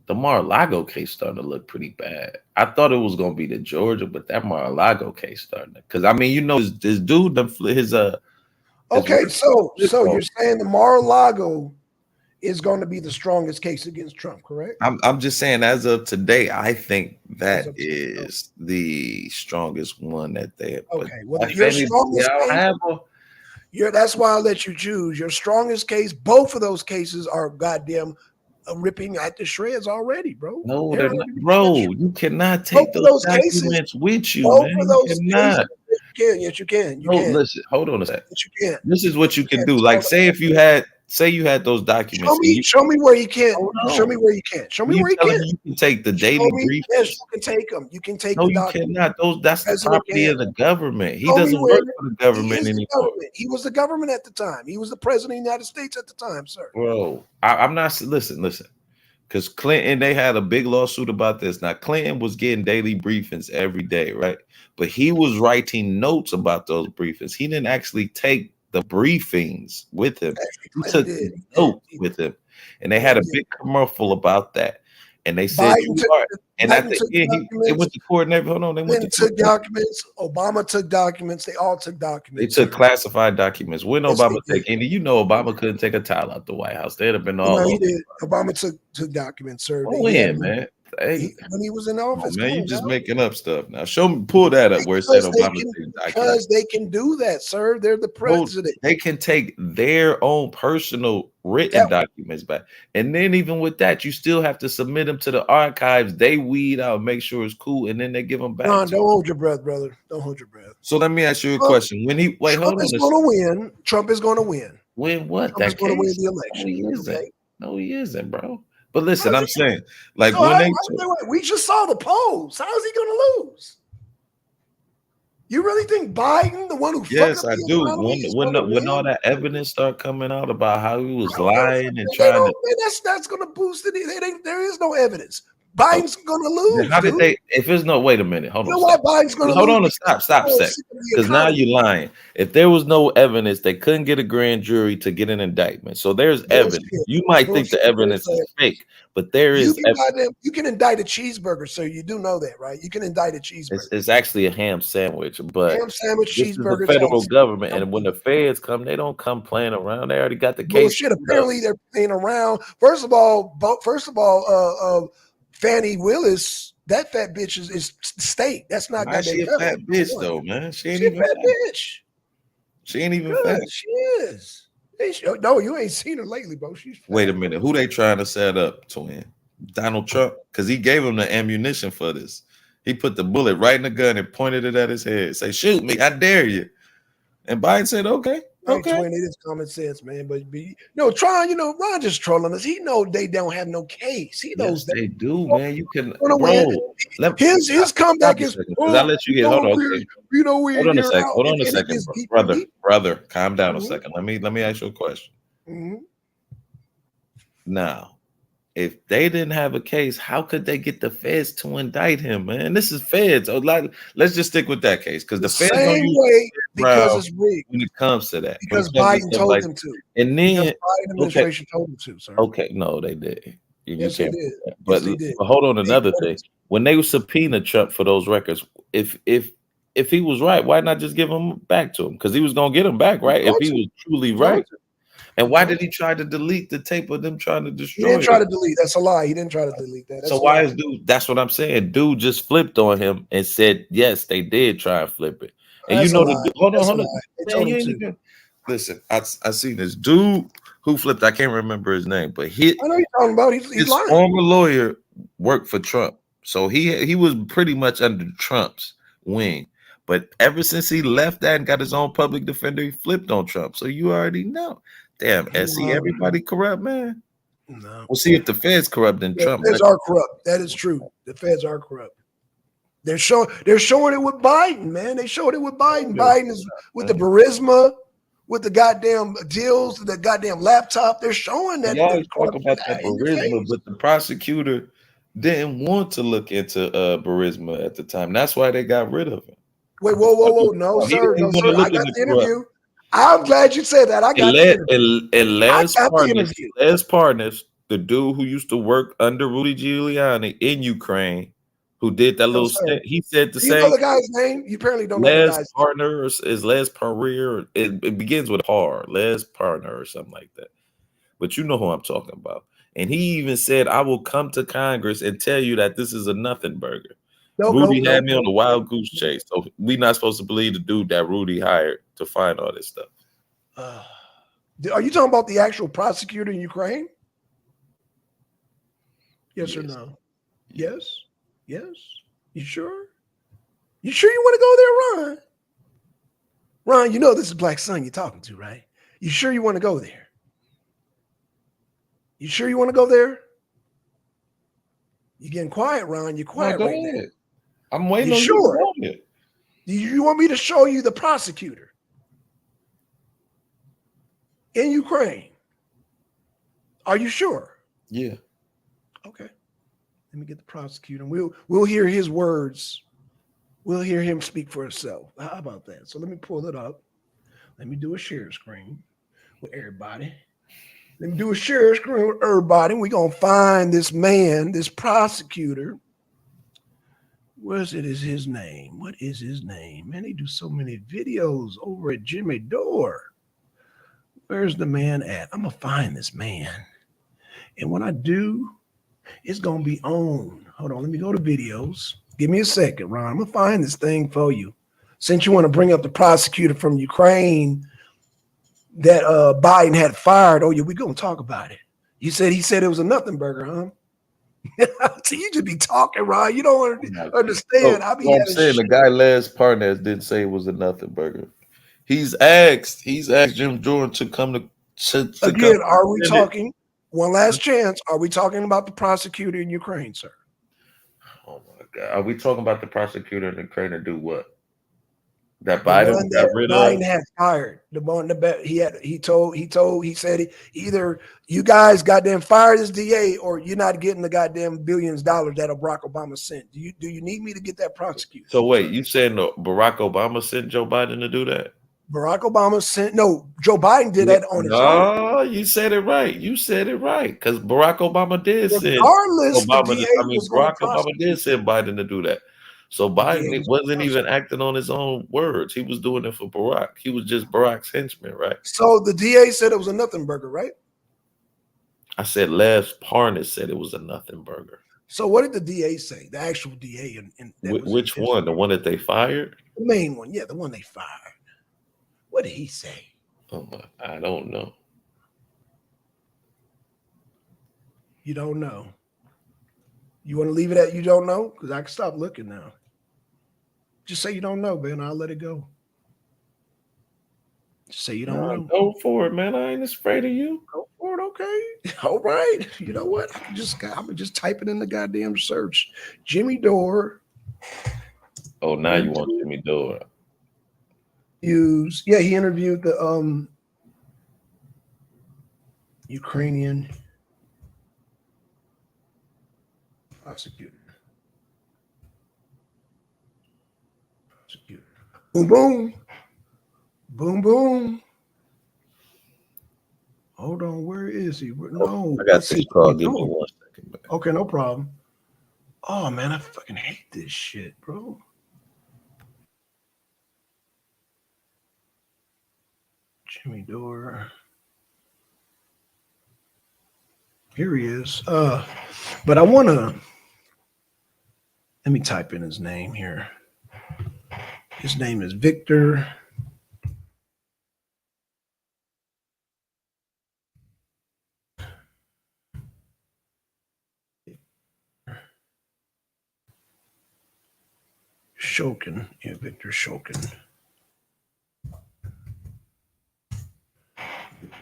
the Mar-a-Lago case starting to look pretty bad. I thought it was gonna be the Georgia, but that Mar-a-Lago case starting to, because I mean, this dude, Okay, so you're saying the Mar-a-Lago is going to be the strongest case against Trump, correct? I'm just saying, as of today, I think As that of today, is the strongest one that they have. But okay. Well, if your any, strongest y'all case, have a, that's why I let you choose. Your strongest case, both of those cases are goddamn ripping at the shreds already, bro. no, They're they're not, already ripping at bro. shreds. You cannot Both take of those those cases, documents with you, both man. of You those cases, cannot. yes, you can. Yes, you can. You No, can. listen, hold on a sec. Yes, you can. This is what Yes, you you can can. do. It's Like, called say if you had, say you had those documents, and you show me where you can't. hold Show me on. where you can't. Show me You where you telling can't. me you can take the Show daily me. Yes, briefings? you can take them. You can take No, the you documents. cannot. That's the President property can. of the government. He Show me doesn't where work for the he government is the anymore. government. He was the government at the time. He was the president of the United States at the time, sir. Bro, I'm not, listen. Because Clinton, they had a big lawsuit about this. Now, Clinton was getting daily briefings every day, right? But he was writing notes about those briefings. He didn't actually take the briefings with him. Actually, He Clinton took did. the notes with him. And they had a big commercial about that. And they said, Biden took, and at Biden the took end, they documents. went to court and everything. Hold on, they went to Clinton court. took documents. Obama took documents. They all took They documents. took Sir. classified documents. When Yes, Obama they take any, you know, Obama couldn't take a towel out the White House. They'd have been You all know, he over. did. Obama took documents, sir. That he had When, man? Hey, when he was in come office. on, man, Come you on just now. making up stuff now. Show me, pull that up where it said Obama took documents. Because they can do that, sir. They're the Well, president. they can take their own personal written documents back. And then even with that, you still have to submit them to the archives. They weed out, make sure it's cool, and then they give them back. Ron, don't hold your breath, brother. Don't hold your breath. So let me ask you a question. When he wait, Trump hold on. is going to win. Trump is going to win. Win what? Trump is That going to win case? the No, election. he isn't. Okay? No, he isn't, bro. But listen, How's I'm he- saying, like, So when they we just saw the polls. How is he going to lose? You really think Biden, the one who fucked yes, up I the do. economy, is going to When all win? that evidence start coming out about how he was I don't know. lying and They trying to, don't. That's going to boost it. There is no evidence. Biden's going to lose. how did Dude. they? If there's no, wait a minute, hold You on, know why stop. Biden's going to Hold lose? on, stop a Because sec. Because now you're lying. If there was no evidence, they couldn't get a grand jury to get an indictment. So there's evidence. You might think the evidence is fake, but there is evidence. You can indict a cheeseburger, sir. You do know that, right? You can indict a cheeseburger. It's actually a ham sandwich, but Ham sandwich, this is the cheeseburger. federal government, and when the feds come, they don't come playing around. They already got the case. Bullshit. Apparently, they're playing around. First of all, Fannie Willis, that fat bitch is state. That's not Why is she a goddamn fat federal. bitch though, man? She ain't She a even fat fat. bitch. She ain't even Good, fat. she is. No, you ain't seen her lately, bro. She's fat. Wait a minute. Who they trying to set up, twin? Donald Trump? Because he gave him the ammunition for this. He put the bullet right in the gun and pointed it at his head. Say, shoot me, I dare you. And Biden said, okay. Okay. It is common sense, man. But Ron just trolling us. He know they don't have no case. He knows Yes, they do, man. You can, Gonna bro. win. His comeback is, because I let you get. Hold on, okay. we're Hold on a you're second. out. Hold on a And it second, is deep, brother. deep. Brother, calm down a Mhm. second. Let me ask you a question. Mhm. Now, if they didn't have a case, how could they get the feds to indict him, man? This is feds. Oh, like, let's just stick with that case because the feds don't Same use way because route it's rigged. when it comes to that. Because When it comes to Biden stuff told like- them to. And Because then, Biden administration told them to, sir. okay, no, they did. You Yes, they can't did. do that. Yes, But, they did. but hold on, They another told thing. When they subpoenaed Trump for those records, if he was right, why not just give them back to him? Because he was gonna get them back, right? If he was truly right. And why did he try to delete the tape of them trying to He destroy didn't try it? to delete. That's a lie. He didn't try to delete that. That's So a why lie. is dude? That's what I'm saying. Dude just flipped on him and said, "Yes, they did try and flip it." And That's you know a the lie. dude, hold on, That's a hold on. lie. They Man, told you him ain't to. even listen. I seen this dude who flipped. I can't remember his name, but I know you're talking about. He's his lying. former lawyer worked for Trump, so he was pretty much under Trump's wing. But ever since he left that and got his own public defender, he flipped on Trump. So you already know. Damn, SC, everybody corrupt, man. No. We'll see if the feds corrupt, then The Trump. feds are corrupt. That is true. The feds are corrupt. They're showing it with Biden, man. They showed it with Biden. Biden is with the Burisma, with the goddamn deals, the goddamn laptop. They're showing that. You always the talk about that in your face. Burisma, but the prosecutor didn't want to look into Burisma at the time. That's why they got rid of him. Wait, whoa. No, He sir. didn't No, wanna sir. look I got into the interview. I'm glad you said that. I got the interview. And Les I got the Parnas, interview. Les Parnas, the dude who used to work under Rudy Giuliani in Ukraine, who did that No, little sir. stint, he said the Do you same. know the guy's name? You apparently don't know the Les guy's name. Partner is Les Parrier. It begins with par. Les Partner or something like that. but you know who I'm talking about. And he even said, I will come to Congress and tell you that this is a nothing burger. Rudy had me on the wild goose chase. So we not supposed to believe the dude that Rudy hired to find all this stuff. Are you talking about the actual prosecutor in Ukraine? Yes or no? Yes. Yes. You sure? You sure you want to go there, Ron? Ron, you know this is Black Sun you're talking to, right? You sure you want to go there? You sure you want to go there? You're getting quiet, Ron. You're quiet go right ahead. now. I'm waiting You on sure? you. Do you want me to show you the prosecutor in Ukraine? Are you sure? Yeah. Okay. Let me get the prosecutor. We'll hear his words. We'll hear him speak for himself. How about that? So let me pull it up. Let me do a share screen with everybody. Let me do a share screen with everybody. We're going to find this man, this prosecutor. What is his name? What is his name? Man, they do so many videos over at Jimmy Dore. Where's the man at? I'm going to find this man. And when I do, it's going to be on. Hold on. Let me go to videos. Give me a second, Ron. I'm going to find this thing for you. Since you want to bring up the prosecutor from Ukraine that Biden had fired. Oh, yeah, we're going to talk about it. He said it was a nothing burger, huh? See, you just be talking, Ron. You don't understand. I be I'm having saying shit. the guy last partner didn't say it was a nothing burger. He's asked Jim Jordan to come to Again, come are we in it. talking, one last chance, are we talking about the prosecutor in Ukraine, sir? Oh my God. Are we talking about the prosecutor in Ukraine to do what? That The Biden one got that rid Biden of? had fired. The one that he said either you guys goddamn fire this DA or you're not getting the goddamn billions of dollars that Barack Obama sent. Do you need me to get that prosecuted? So wait, you saying Barack Obama sent Joe Biden to do that? Barack Obama sent Joe Biden did that on his own. No, you said it right. You said it right. Because Barack Obama did send Regardless, the Obama. DA was going to Barack Obama prosecute. did send Biden to do that. So The DA Biden was wasn't even acting on his own words. He was doing it for Barack. He was just Barack's henchman, right? So the DA said it was a nothing burger, right? I said Les Parnas said it was a nothing burger. So what did the DA say? The actual DA Which one? The one that they fired? The main one, yeah, the one they fired. What did he say? Oh my, I don't know. You don't know. You want to leave it at you don't know? Because I can stop looking now. Just say you don't know, man. I'll let it go. Just say you don't know. Go for it, man. I ain't afraid of you. Go for it, okay. All right. You know what? I'm just typing in the goddamn search. Jimmy Dore. Oh, now you want Jimmy Dore. Yeah, he interviewed the Ukrainian prosecutor. Boom, boom. Boom, boom. Hold on. Where is he? No. I got this call. Give me 1 second, man. Okay, no problem. Oh, man, I fucking hate this shit, bro. Jimmy Dore. Here he is. But I want to, let me type in his name here. His name is Victor. Shokin. Yeah, Victor Shokin.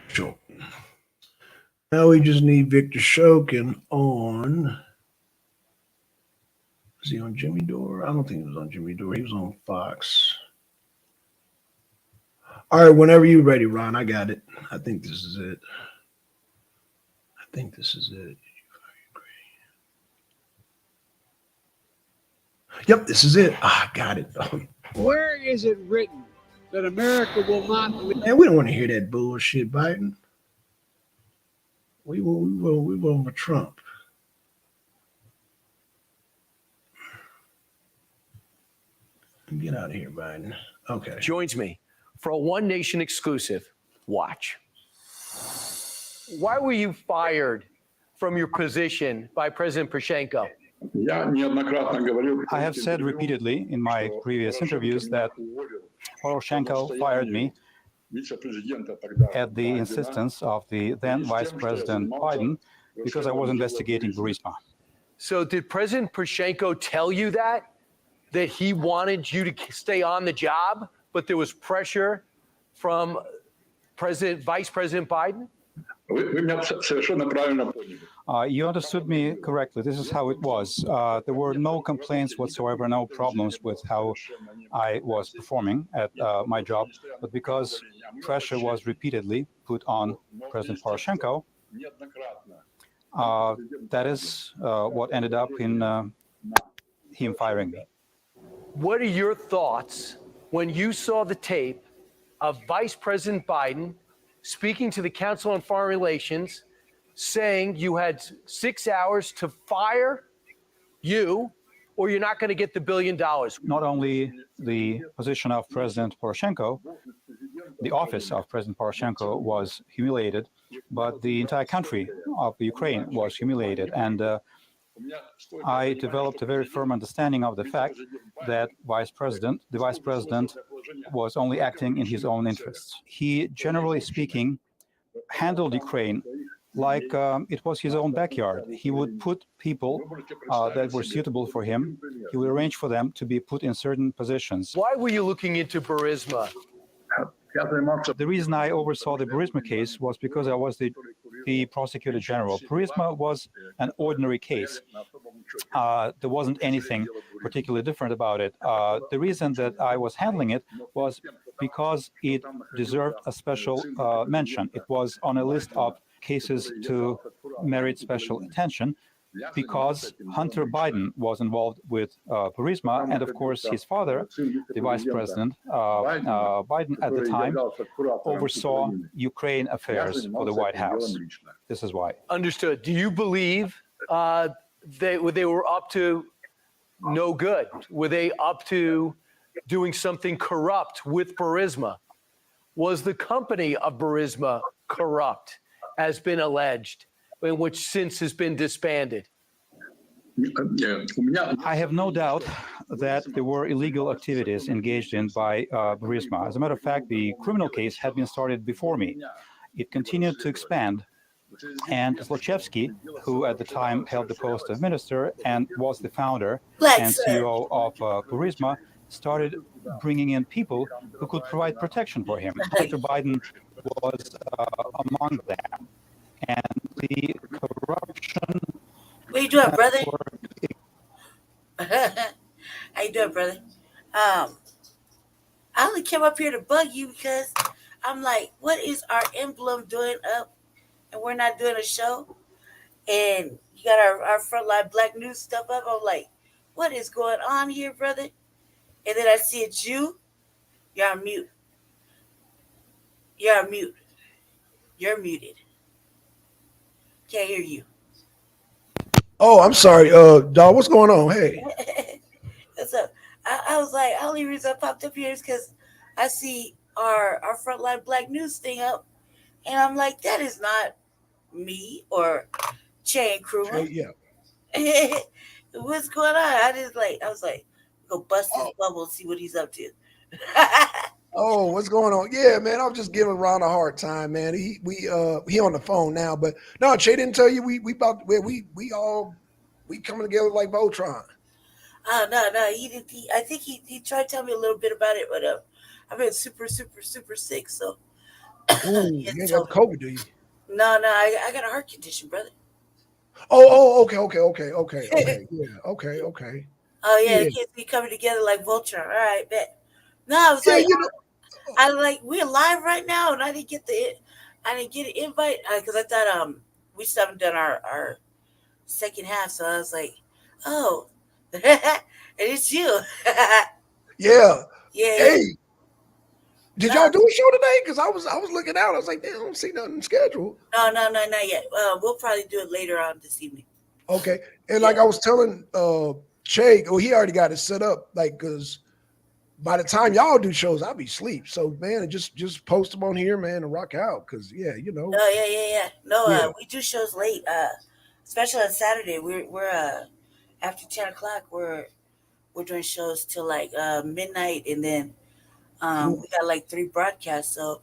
Shokin. Now we just need Victor Shokin on. Is he on Jimmy Dore? I don't think he was on Jimmy Dore. He was on Fox. All right, whenever you're ready, Ron, I got it. I think this is it. Yep, this is it. I got it. Where is it written that America will not believe? Man, we don't want to hear that bullshit, Biden. We vote for Trump. Get out of here, Biden. Okay. Joins me for a One Nation exclusive. Watch. Why were you fired from your position by President Poroshenko? I have said repeatedly in my previous interviews that Poroshenko fired me at the insistence of the then Vice President Biden because I was investigating Burisma. So did President Poroshenko tell you that he wanted you to stay on the job, but there was pressure from Vice President Biden? You understood me correctly. This is how it was. There were no complaints whatsoever, no problems with how I was performing at my job. But because pressure was repeatedly put on President Poroshenko, that is what ended up in him firing me. What are your thoughts when you saw the tape of Vice President Biden speaking to the Council on Foreign Relations, saying you had 6 hours to fire you or you're not going to get the $1 billion? Not only the position of President Poroshenko, the office of President Poroshenko was humiliated, but the entire country of Ukraine was humiliated. And I developed a very firm understanding of the fact that the vice president was only acting in his own interests. He, generally speaking, handled Ukraine like it was his own backyard. He would put people that were suitable for him. He would arrange for them to be put in certain positions. Why were you looking into Burisma? The reason I oversaw the Burisma case was because I was the prosecutor general. Burisma was an ordinary case. There wasn't anything particularly different about it. The reason that I was handling it was because it deserved a special mention. It was on a list of cases to merit special attention because Hunter Biden was involved with Burisma, and of course his father, the vice president, Biden at the time, oversaw Ukraine affairs for the White House. This is why. Understood. Do you believe they were up to no good? Were they up to doing something corrupt with Burisma? Was the company of Burisma corrupt, as been alleged, in which since has been disbanded? I have no doubt that there were illegal activities engaged in by Burisma. As a matter of fact, the criminal case had been started before me. It continued to expand. And Zlochevsky, who at the time held the post of minister and was the founder and CEO of Burisma, started bringing in people who could provide protection for him. Hunter Biden was among them. And the corruption... What you doing, brother? How you doing, brother? I only came up here to bug you because I'm like, what is our emblem doing up? And we're not doing a show. And you got our Frontline Black News stuff up. I'm like, what is going on here, brother? And then I see it's you. You're on mute. You're on mute. You're muted. Can't hear you. Oh, I'm sorry, dog. What's going on? Hey. What's up? I was like, the only reason I popped up here is because I see our Frontline Black News thing up, and I'm like, that is not me or Chain Crew. Yeah. What's going on? I was like, go bust his bubble and see what he's up to. Oh, what's going on? Yeah, man, I'm just giving Ron a hard time, man. He on the phone now, but no, Che didn't tell you we coming together like Voltron. Oh no, he didn't. I think he tried to tell me a little bit about it, but I've been super sick, so. Ooh, you ain't got COVID, do you? No, I got a heart condition, brother. Oh, okay. Yeah, okay. Oh yeah, the kids be coming together like Voltron. All right, bet. No, I was like, I like we're live right now, and I didn't get an invite because I thought we still haven't done our second half, so I was like, oh, and it's you. Yeah. Hey, did y'all do a show today? Because I was looking out. I was like, I don't see nothing scheduled. No, not yet. We'll probably do it later on this evening. Okay, and like I was telling Che, he already got it set up, like because by the time y'all do shows, I'll be asleep. So man, just post them on here, man, and rock out. Cause yeah, you know. Oh yeah. No, Yeah. we do shows late. Especially on Saturday. We're after 10 o'clock. We're doing shows till like midnight, and then we got like 3 broadcasts. So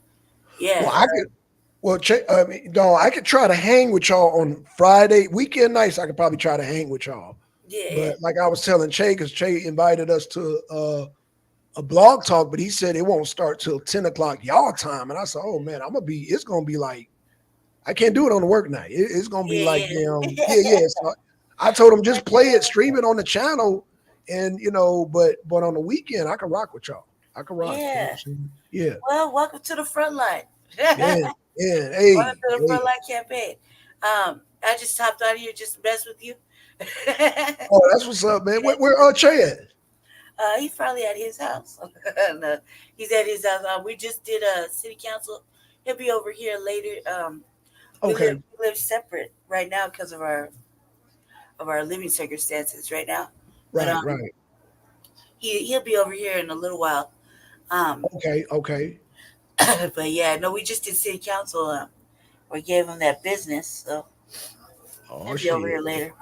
yeah. Well, I could. Well, I mean, no, I could try to hang with y'all on Friday weekend nights. I could probably try to hang with y'all. Yeah. But like I was telling Che, because Che invited us to a blog talk, but he said it won't start till 10 o'clock y'all time. And I said, oh man, it's gonna be like, I can't do it on the work night. It's gonna be like yeah. So I told him just play it, stream it on the channel, and you know, but on the weekend I can rock with y'all. I can rock. Yeah. You know what I'm saying? Yeah. Well, welcome to the front line. Yeah. Hey. Welcome to the front line campaign. I just hopped on here just to mess with you. Oh, that's what's up, man. Where Che at? He's probably at his house. No, he's at his house. We just did a city council. He'll be over here later. Okay. We live separate right now because of our living circumstances right now. Right, But, right. He'll be over here in a little while. Okay. But yeah, no, we just did city council. We gave him that business, so he'll be over here later.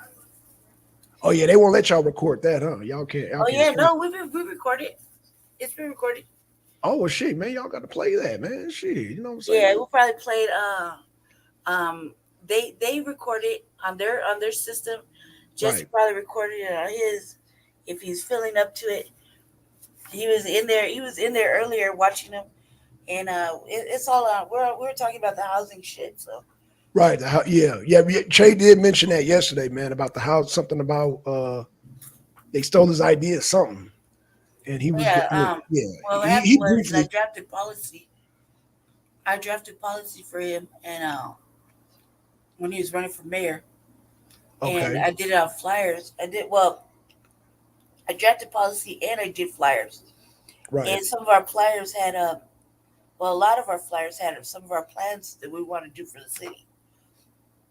Oh yeah, they won't let y'all record that, huh? Y'all can't. Oh yeah, no, we recorded. It's been recorded. Oh well, shit, man, y'all got to play that, man. Shit, you know what I'm saying? Yeah, we'll probably play it. They recorded on their system. Jesse probably recorded it on his if he's feeling up to it. He was in there earlier watching them, and it's all on. We're talking about the housing shit, so. Right. Yeah. Che did mention that yesterday, man, about the house. Something about they stole his idea, something, and he was. Well, what happened was I drafted policy. I drafted policy for him, and when he was running for mayor, and I did it on flyers. I drafted policy and I did flyers. Right. And some of our flyers had a lot of our flyers had some of our plans that we want to do for the city.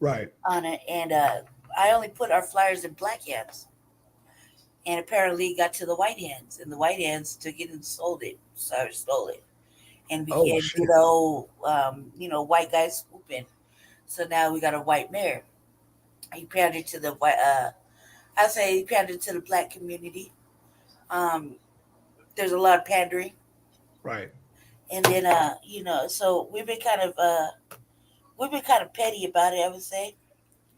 Right. On it, and I only put our flyers in black hands, and apparently it got to the white hands, and the white hands took it and sold it. So I stole it, and became white guy swooping. So now we got a white mayor. He pandered to the white. I say he pandered to the black community. There's a lot of pandering. Right. And then so we've been kind of petty about it, I would say.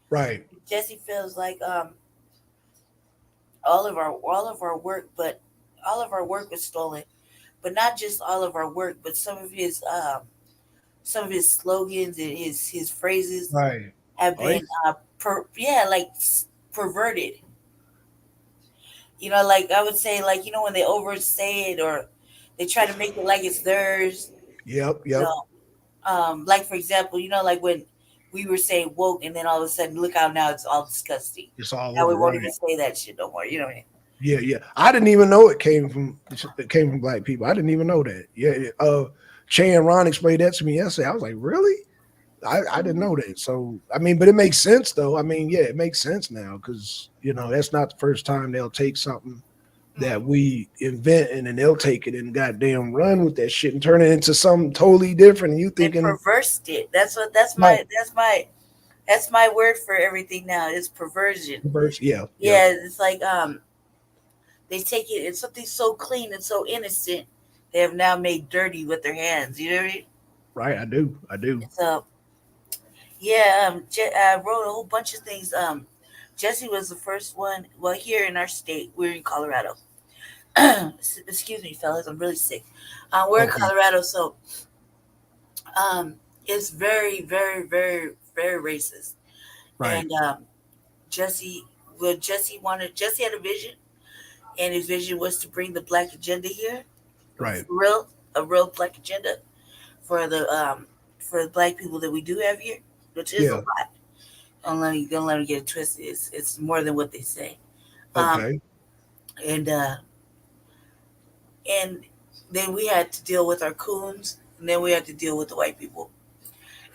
Right. Jesse feels like all of our work was stolen, but not just all of our work, but some of his slogans and his phrases have been perverted. You know, like I would say, like, you know, when they oversay it or they try to make it like it's theirs. Yep. You know, like for example, you know, like when we were saying woke, and then all of a sudden, look how now it's all disgusting. It's all now over, we won't right. even say that shit no more. You know what I mean? Yeah. I didn't even know it came from black people. I didn't even know that. Yeah. Che and Ron explained that to me yesterday. I was like, really? I didn't know that. So I mean, but it makes sense though. I mean, yeah, it makes sense now because you know that's not the first time they'll take something that we invent and then they'll take it and goddamn run with that shit and turn it into something totally different. And you thinking perversed it. That's my word for everything now is perversion. Yeah. It's like they take it. It's something so clean and so innocent. They have now made dirty with their hands. You know what I mean? Right. I do. So I wrote a whole bunch of things. Jesse was the first one. Well, here in our state, we're in Colorado. Excuse me, fellas, I'm really sick. We're in Colorado, so it's very, very, very, very racist. Right. And Jesse had a vision, and his vision was to bring the black agenda here. Right. A real black agenda for the black people that we do have here, which is a lot. Don't let me get it twisted. It's more than what they say. Okay. And then we had to deal with our coons, and then we had to deal with the white people,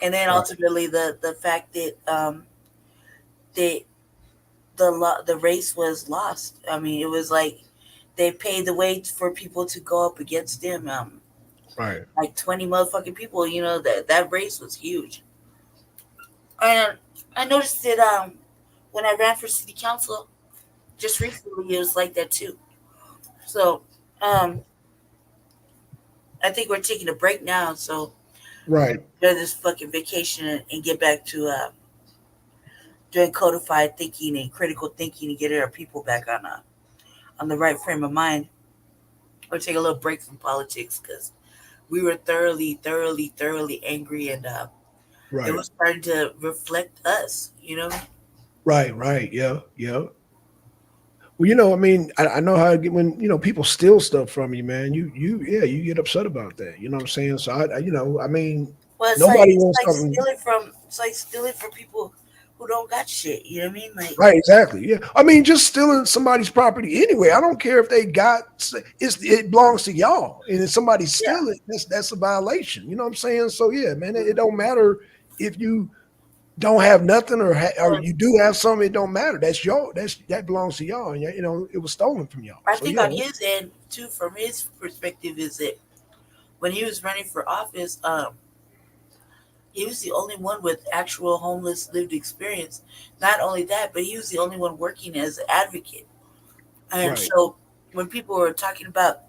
and then ultimately the fact that the race was lost. I mean, it was like they paid the way for people to go up against him. Right. Like 20 motherfucking people. That race was huge. And I noticed it when I ran for city council just recently. It was like that too. So I think we're taking a break now. So Right. go this fucking vacation and get back to doing codified thinking and critical thinking and get our people back on the right frame of mind. Or take a little break from politics because we were thoroughly angry, and it Right. was starting to reflect us. Right. Yeah. Well, I mean, I know how it get when people steal stuff from you, man. You get upset about that. You know what I'm saying? So I mean, Well, nobody wants something. it's like stealing from people who don't got shit. You know what I mean? Like, Right, exactly. Yeah. I mean, just stealing somebody's property anyway. I don't care if they it belongs to y'all. And if somebody steal it, that's a violation. You know what I'm saying? So yeah, man, it don't matter if you don't have nothing or you do have something, it don't matter. That belongs to y'all. And it was stolen from y'all. I So think yeah. on his end too, from his perspective, is that when he was running for office, he was the only one with actual homeless lived experience. Not only that, but he was the only one working as an advocate. And Right. so when people were talking about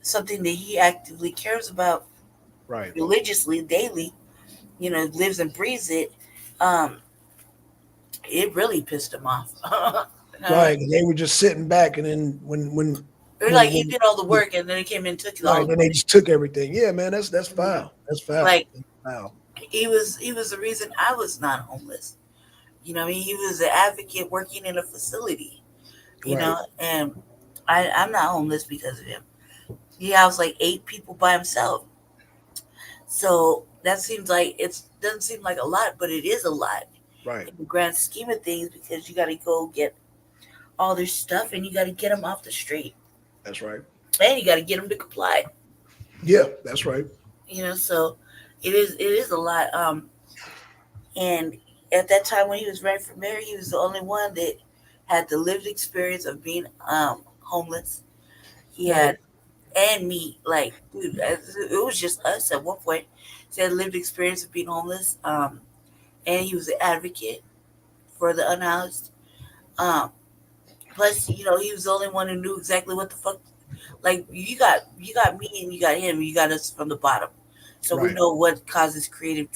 something that he actively cares about Right. religiously, daily, lives and breathes it, it really pissed him off. Right. And they were just sitting back, and then when They're like, you did all the work, and then he came in and took it all. right, then they just took everything. Yeah, man, that's foul. That's foul. Like, That's foul. he was the reason I was not homeless. What I mean, he was an advocate working in a facility. Right. And I'm not homeless because of him. He housed like 8 people by himself. So that seems like doesn't seem like a lot, but it is a lot Right. in the grand scheme of things because you got to go get all their stuff and you got to get them off the street That's right. and you got to get them to comply. Yeah, that's right. So it is a lot. And at that time when he was running for mayor, he was the only one that had the lived experience of being homeless. He had, and me, like, dude, it was just us at one point. He had lived experience of being homeless. And he was an advocate for the unhoused. Plus, he was the only one who knew exactly what the fuck. Like, you got me and you got him. And you got us from the bottom, so we Right. know what causes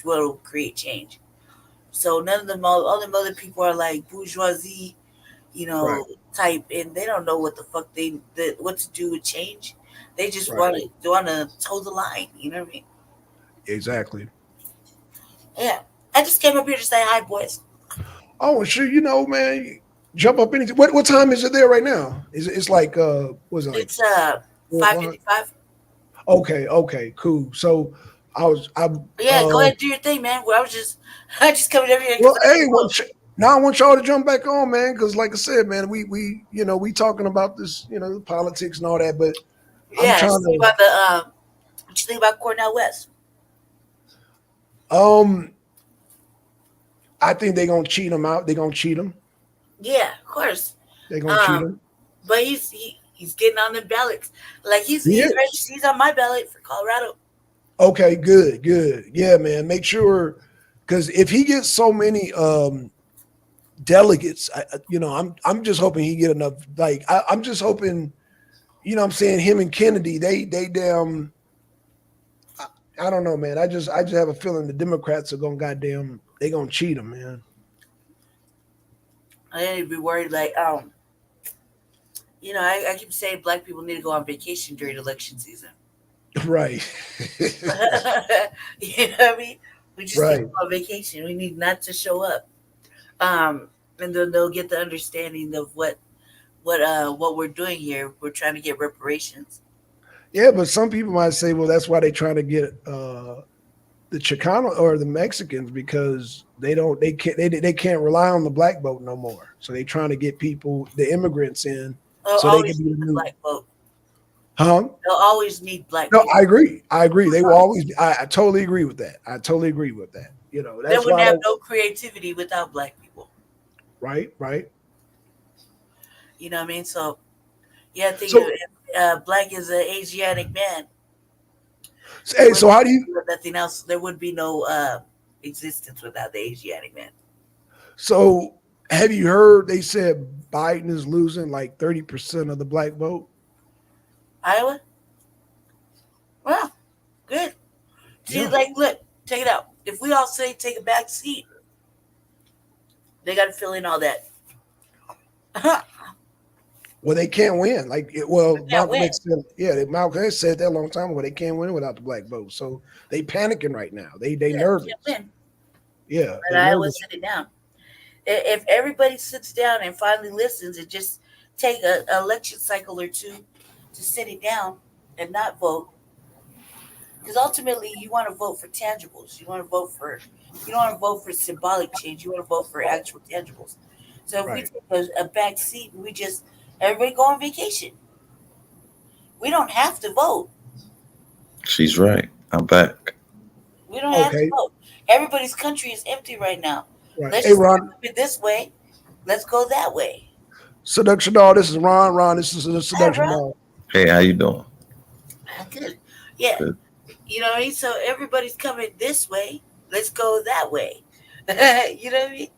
what will create change. So none of them, all them other people are like bourgeoisie, Right. type, and they don't know what the fuck what to do with change. They just Right. want to toe the line. You know what I mean? Exactly. Yeah. I just came up here to say hi, boys. Oh, sure. Man, jump up anything. What time is it there right now? It's like what is it like? It's 5:55. Okay, cool. So I Yeah, go ahead and do your thing, man. Well, I just coming over here. Well, hey, now I want y'all to jump back on, man, because like I said, man, we talking about this, politics and all that, but Yeah, I'm trying think to. about the what you think about Cornell West? I think they're gonna cheat him out. They're gonna cheat him. Yeah, of course. They're gonna cheat him. But he's getting on the ballots. Like he's on my ballot for Colorado. Okay, good. Yeah, man. Make sure, because if he gets so many delegates, I'm just hoping he get enough. Like I'm just hoping, I'm saying him and Kennedy, they damn. I don't know, man. I just have a feeling the Democrats are they gonna cheat him, man. I need to be worried. Like I keep saying black people need to go on vacation during election season. Right. You know what I mean? We just need Right. to go on vacation. We need not to show up. And then they'll get the understanding of what we're doing here. We're trying to get reparations. Yeah, but some people might say, well, that's why they're trying to get the Chicano or the Mexicans, because they can't rely on the black vote no more. So they're trying to get the immigrants in, so they can be the new black vote. Huh? They'll always need black. No, people. I agree. They will always. I totally agree with that. That's They wouldn't why. have no creativity without black people. Right. You know what I mean? So, Yeah, I think So, black is an Asiatic man. hey, so how do you? Nothing else. There would be no existence without the Asiatic man. So have you heard they said Biden is losing like 30% of the black vote? Iowa. Well, good. See, Yeah. like, look, check it out. If we all say take a back seat, they got to fill in all that. Well, they can't win. Malcolm win. X said, Malcolm X said that a long time ago. They can't win without the black vote. So they panicking right now. They nervous. Can't win. Yeah, But Iowa sit it down. If everybody sits down and finally listens and just take an election cycle or two to sit it down and not vote, because ultimately you want to vote for tangibles. You don't want to vote for symbolic change. You want to vote for actual tangibles. So if we take a back seat and everybody go on vacation. We don't have to vote. She's right. I'm back. We don't have to vote. Everybody's country is empty right now. Right. Let's Hey, just Ron. move it this way. Let's go that way. Seduction Doll. This is Ron. Ron, this is the Seduction Doll. Hey, how you doing? Good. Yeah. Good. You know what I mean? So everybody's coming this way. Let's go that way. You know what I mean?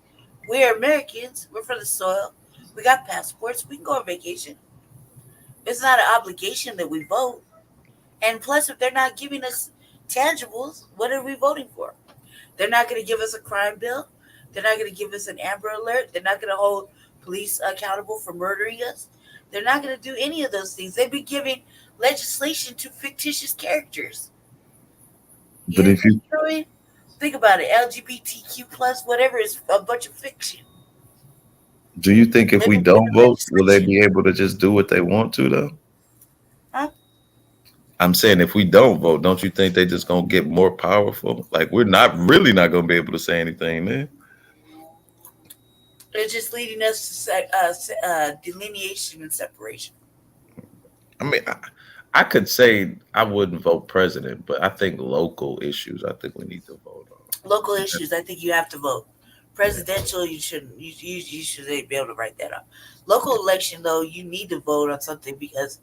We're Americans. We're from the soil. We got passports. We can go on vacation. It's not an obligation that we vote. And plus, if they're not giving us tangibles, what are we voting for? They're not going to give us a crime bill. They're not going to give us an Amber Alert. They're not going to hold police accountable for murdering us. They're not going to do any of those things. They've been giving legislation to fictitious characters. But if you know what I mean? Think about it. LGBTQ plus whatever is a bunch of fiction. do you think if we don't vote, will they be able to just do what they want to though? Huh? I'm saying if we don't vote, don't you think they just gonna get more powerful? Like we're not gonna be able to say anything then. It's just leading us to delineation and separation. I mean, I could say I wouldn't vote president, but I think local issues, I think we need to vote on. Local issues, I think you have to vote. Presidential, you shouldn't. You should be able to write that up. Local election, though, you need to vote on something because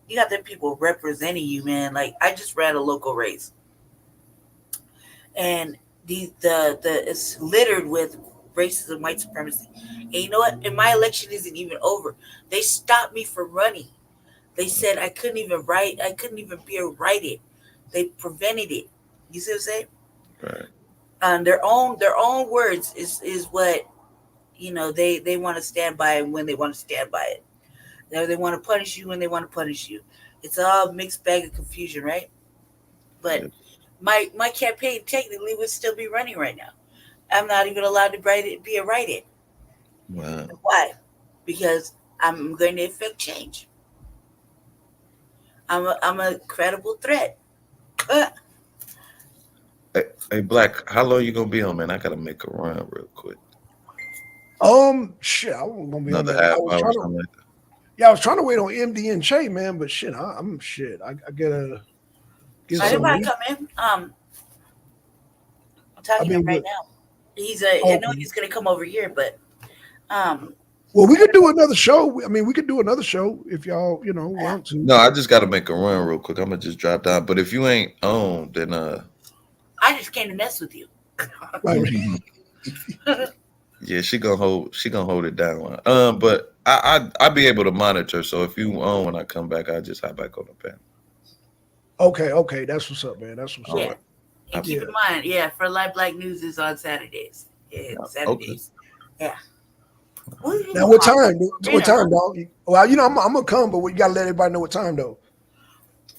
you got them people representing you, man. Like I just ran a local race, and the it's littered with racism, white supremacy. And you know what? And my election isn't even over. They stopped me from running. They said I couldn't even write. I couldn't even be write-in. They prevented it. You see what I'm saying? Right. Their own words is what they want to stand by and when they want to stand by it. They want to punish you when they want to punish you. It's all a mixed bag of confusion, right? But my campaign technically would still be running right now. I'm not even allowed to be a write-in. Wow. Why? Because I'm going to affect change. I'm a credible threat. Hey, Black, how long you gonna be on, man? I gotta make a run real quick. Shit, I wasn't gonna be on Another that. half hour, something like that. Yeah, I was trying to wait on MD and Che, man, but shit, I'm shit. I gotta get some. Everybody come in. I'm talking to him right now. I know he's gonna come over here, but well, we could do another show. I mean, we could do another show if y'all, want to. No, I just gotta make a run real quick. I'm gonna just drop down. But if you ain't on, then I just came to mess with you. yeah, she gonna hold it down. But I'll be able to monitor. So if you on when I come back, I'll just hop back on the panel. Okay, that's what's up, man. That's what's up. And keep in mind, For Live Black News is on Saturdays. Yeah, Saturdays. Okay. Yeah. Now, what time? What time, dog? Well, I'm gonna come, but we gotta let everybody know what time, though.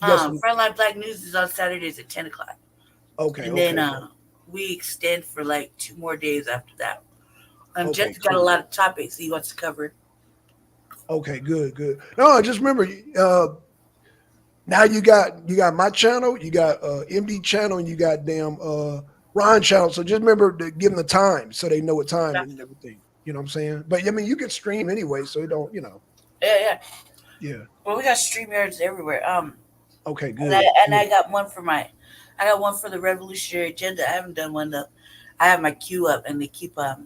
Friend Live Black News is on Saturdays at 10 o'clock. Okay. And then we extend for like 2 more days after that. Jeff's got a lot of topics he wants to cover. Okay, good. No, just remember, now you got my channel, you got MD channel, and you got Ron channel. So just remember to give them the time so they know what time and everything. You know what I'm saying? But I mean, you can stream anyway, so it don't, Yeah. Yeah. Well, we got StreamYards everywhere. Okay, good. And I got one for the Revolutionary Agenda. I haven't done one though. I have my queue up, and they keep Man,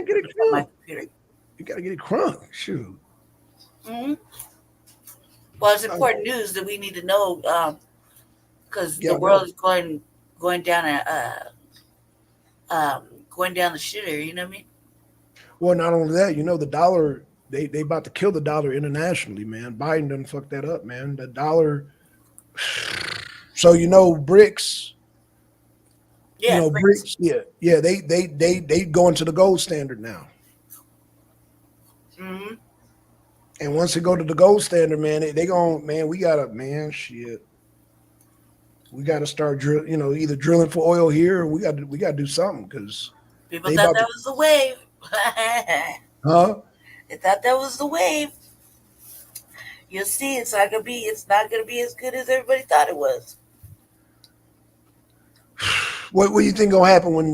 get it crunk. You gotta get it crunk. Shoot. Mm-hmm. Well, it's important news that we need to know because the world is going down going down the shitter. You know what I mean? Well, not only that, the dollar. They about to kill the dollar internationally, man. Biden done fucked that up, man. The dollar. So BRICS. Yeah, BRICS. Yeah. They going to the gold standard now. Mm-hmm. And once they go to the gold standard, man, they gon' we gotta shit. We gotta start either drilling for oil here or we gotta do something because People thought that was the wave. Huh? They thought that was the wave. You'll see, it's not gonna be as good as everybody thought it was. What do you think gonna happen when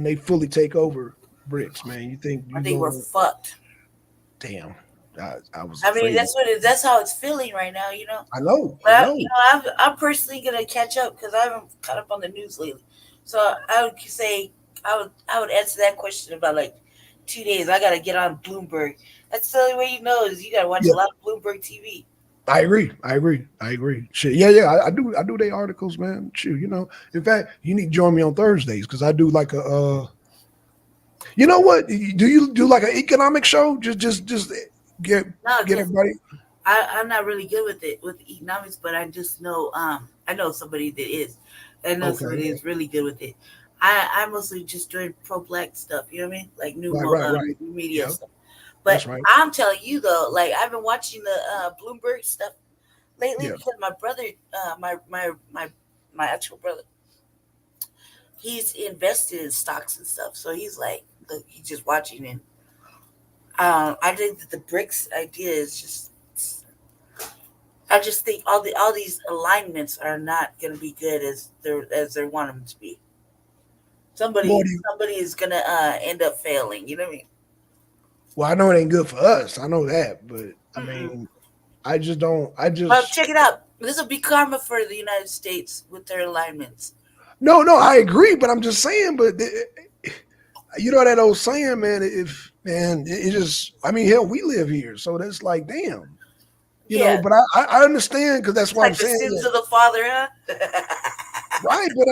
they fully take over BRICS, man? You think I think we're fucked. Damn. I was. I mean, that's how it's feeling right now, I know. But I'm personally gonna catch up because I haven't caught up on the news lately. So I would say I would answer that question about like 2 days. I gotta get on Bloomberg. That's the only way is you gotta watch a lot of Bloomberg TV. I agree. Shit. Yeah. I do their articles, man. Shoot, In fact, you need to join me on Thursdays because I do like a. You know what? Do you do like an economic show? Just get everybody. I'm not really good with economics, but I just know I know somebody that is. I know somebody is really good with it. I mostly just doing pro-black stuff. You know what I mean? Like new media stuff. But I'm telling you though, like I've been watching the Bloomberg stuff lately because my brother, my actual brother, he's invested in stocks and stuff. So he's like, he's just watching and I think that the BRICS idea is just. I just think all these alignments are not going to be good as they want them to be. Somebody is going to end up failing. You know what I mean? Well, I know it ain't good for us. I know that, but I mean, I just don't. Well, check it out. This will be karma for the United States with their alignments. No, I agree, but I'm just saying. But you know that old saying, man. It just. I mean, hell, we live here, so that's like, damn. You know, but I understand because that's why I'm saying. The sins of the father, huh? Right, but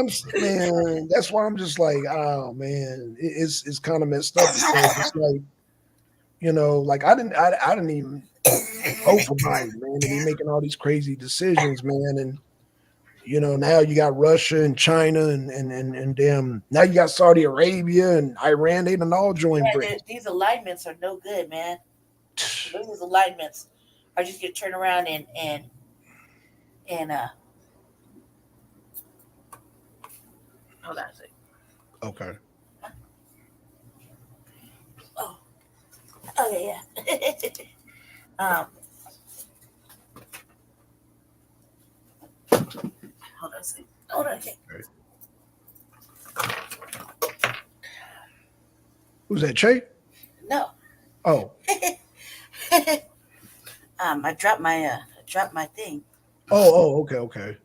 that's why I'm just like, oh man, it's kind of messed up because it's like, like I didn't even vote for Biden, man, to be making all these crazy decisions, man, and now you got Russia and China and damn, now you got Saudi Arabia and Iran, they done all joined BRICS. These alignments are no good, man. These alignments are just gonna turn around and hold on a second. Okay. Okay, yeah. Hold on a second. Hold on a second. Who's that, Che? No. Oh. I dropped my thing. Oh, okay.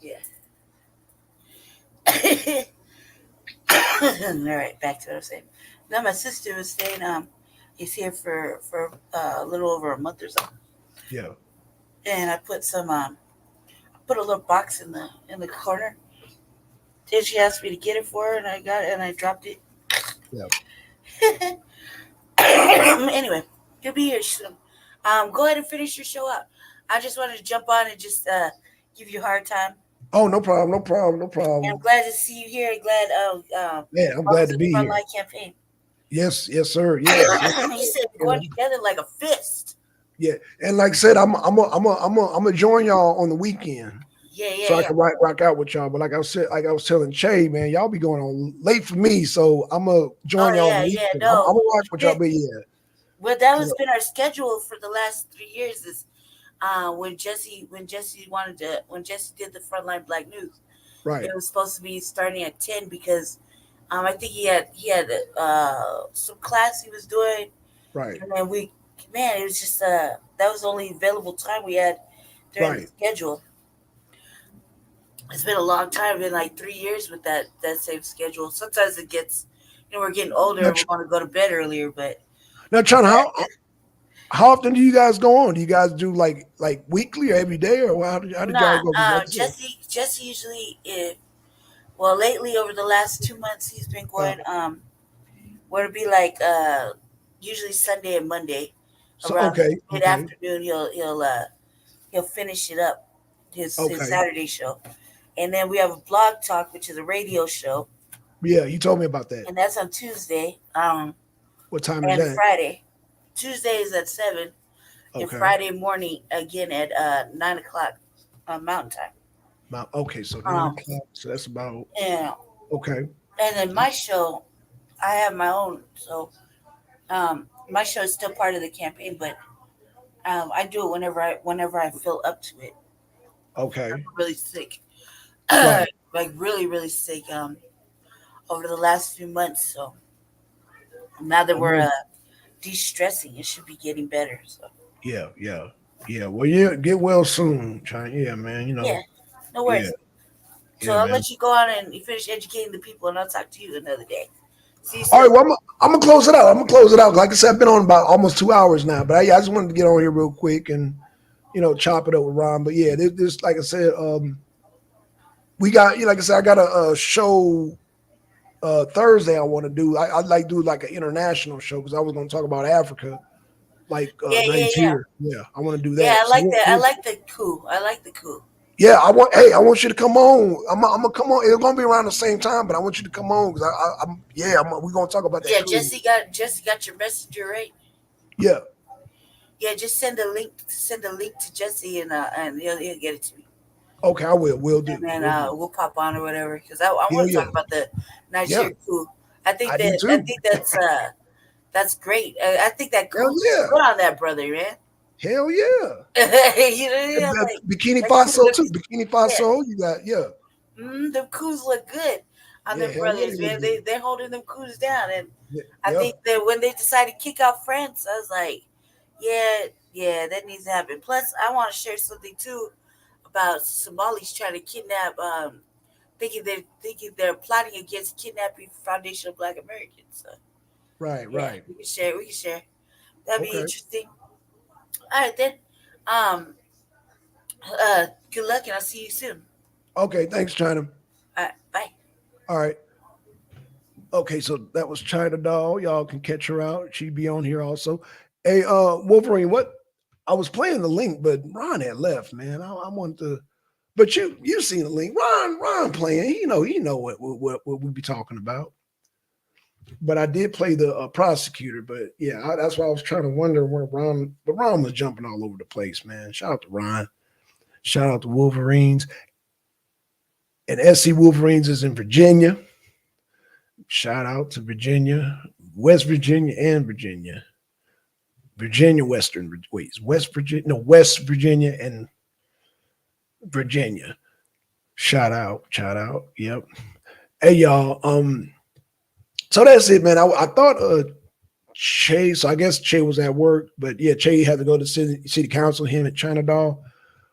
Yeah. All right, back to what I was saying. Now my sister was staying. He's here for a little over a month or so. Yeah. And I put put a little box in the corner. Then she asked me to get it for her, and I got it, and I dropped it. Yeah. Anyway, you'll be here soon. Go ahead and finish your show out. I just wanted to jump on and just give you a hard time. Oh, no problem. And I'm glad to see you here. Glad. Yeah, I'm glad to be here. Frontline campaign. Yes, sir. Yes. You said going together like a fist. Yeah, and like I said, I'm gonna join y'all on the weekend. Yeah. So I can rock out with y'all. But like I was telling Che, man, y'all be going on late for me, so I'm gonna join y'all. On the weekend. No. I'm gonna watch what y'all be. Well, that has been our schedule for the last 3 years. Is when Jesse did the Frontline Black News. Right. It was supposed to be starting at 10 because I think he had some class he was doing. Right. And then it was just that was the only available time we had during the schedule. It's been a long time. It's been like 3 years with that same schedule. Sometimes it gets, we're getting older and we want to go to bed earlier, but now, John, How often do you guys go on? Do you guys do like weekly or every day, or how did y'all Nah, go? Jesse usually, well, lately over the last 2 months, he's been going. Where it'd be like usually Sunday and Monday So around okay, mid afternoon. He'll finish it up his Saturday show, and then we have a blog talk, which is a radio show. Yeah, you told me about that. And that's on Tuesday. What time is and that? Friday. Tuesday is at 7, and Okay. Friday morning again at 9 o'clock Mountain Time. Okay, so 9 o'clock. So that's about Yeah. okay. And then my show, I have my own. So my show is still part of the campaign, but I do it whenever I feel up to it. Okay. I'm really sick, Right. like really sick. Over the last few months, so now that we're de-stressing, it should be getting better. So Yeah. Well, yeah, get well soon, China. Yeah, man. You know. yeah, no worries. So I'll man. let you go on and you finish educating the people, and I'll talk to you another day. See you soon. All right, well, I'm gonna close it out. Like I said, I've been on about almost 2 hours now, but I just wanted to get on here real quick and chop it up with Ron. But yeah, this like I said, we got like I said, I got a show Thursday. I want to do. I'd like to do like an international show because I was gonna talk about Africa, like nights here. Yeah, I want to do that. Yeah, I like that. I like the coup. Yeah, I want you to come on. I'm gonna come on. It's gonna be around the same time, but I want you to come on because we're gonna talk about that. Yeah, Jesse got your messenger, right? Yeah. Yeah, just send a link to Jesse and he'll get it to me. Okay, I will. We'll do. And then we'll pop on or whatever because I want to talk about the Nigeria coup. I think that's great. I think that coup is good on that brother, man. Hell yeah. Bikini like, Faso too. Bikini Faso, you got the coups look good on them brothers, man. They're holding them coups down, and I think that when they decided to kick out France, I was like, yeah, that needs to happen. Plus, I want to share something too about Somalis trying to kidnap, thinking they're plotting against kidnapping Foundation of Black Americans. So, right. We can share. That'd be interesting. All right then. Good luck, and I'll see you soon. Okay, thanks, China. All right, bye. All right. Okay, so that was China Doll. Y'all can catch her out. She'd be on here also. Hey, Wolverine, what? I was playing the link, but Ron had left, man. I wanted to, but you seen the link. Ron playing. He know what we be talking about. But I did play the prosecutor. But yeah, that's why I was trying to wonder where Ron. But Ron was jumping all over the place, man. Shout out to Ron. Shout out to Wolverines. And SC Wolverines is in Virginia. Shout out to Virginia, West Virginia, and Virginia. Virginia, West Virginia and Virginia. Shout out. Yep. Hey y'all. So that's it, man. I thought Che, so I guess Che was at work, but yeah, Che had to go to city council, him and China Doll.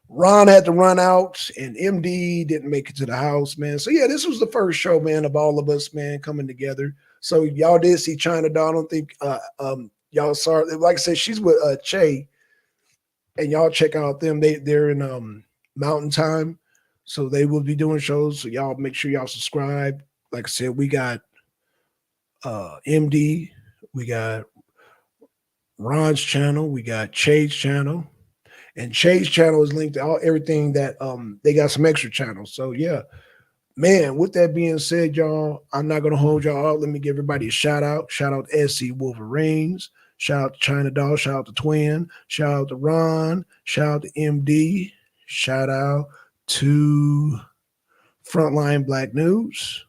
Ron had to run out, and MD didn't make it to the house, man. So yeah, this was the first show, man, of all of us, man, coming together. So y'all did see China Doll. I don't think y'all saw her. Like I said, she's with Che, and y'all check out them. They're in Mountain Time, so they will be doing shows. So y'all make sure y'all subscribe. Like I said, we got MD, we got Ron's channel, we got Che's channel, and Che's channel is linked to everything that they got some extra channels. So yeah, man, with that being said, y'all, I'm not gonna hold y'all out. Let me give everybody a shout out. Shout out to SC Wolverines, shout out to China Doll, shout out to Twin, shout out to Ron, shout out to MD, shout out to Frontline Black News.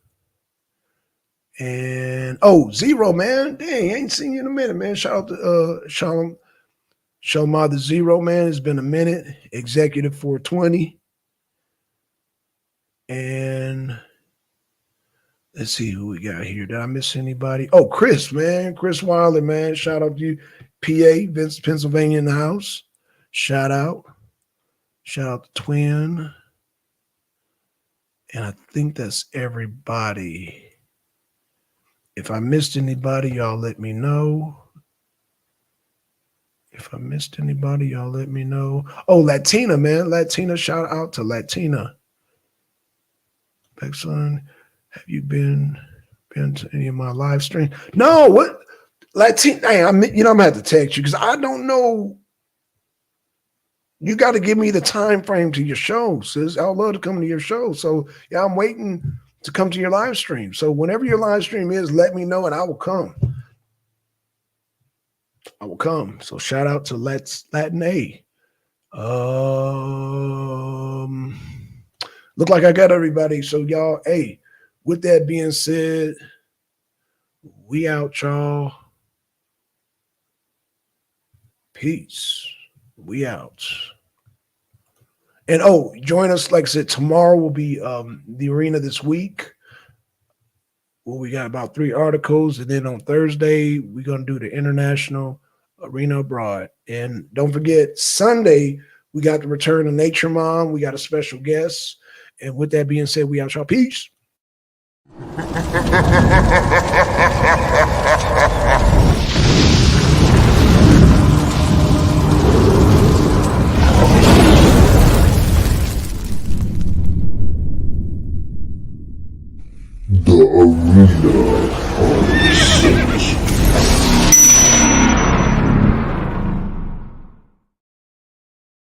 And Zero, man. Dang, ain't seen you in a minute, man. Shout out to Showma the Zero, man. It's been a minute. Executive 420. And let's see who we got here. Did I miss anybody? Oh, Chris, man. Chris Wilder, man. Shout out to you. PA, Vince, Pennsylvania in the house. Shout out. Shout out to Twin. And I think that's everybody. If I missed anybody, y'all let me know. If I missed anybody, y'all let me know. Oh, Latina, man. Latina, shout out to Latina. Excellent. Have you been to any of my live streams? No, what? Latina, hey, I'm gonna have to text you because I don't know. You got to give me the time frame to your show, sis. I would love to come to your show. So yeah, I'm waiting to come to your live stream. So whenever your live stream is, let me know and I will come. I will come. So shout out to Latin A. Look like I got everybody. So y'all, hey, with that being said, we out, y'all. Peace. We out. And oh, join us. Like I said, tomorrow will be the arena this week. Well, we got about 3 articles. And then on Thursday, we're going to do the international arena abroad. And don't forget, Sunday, we got the return of Nature Mom. We got a special guest. And with that being said, we out, y'all. Peace. The arena.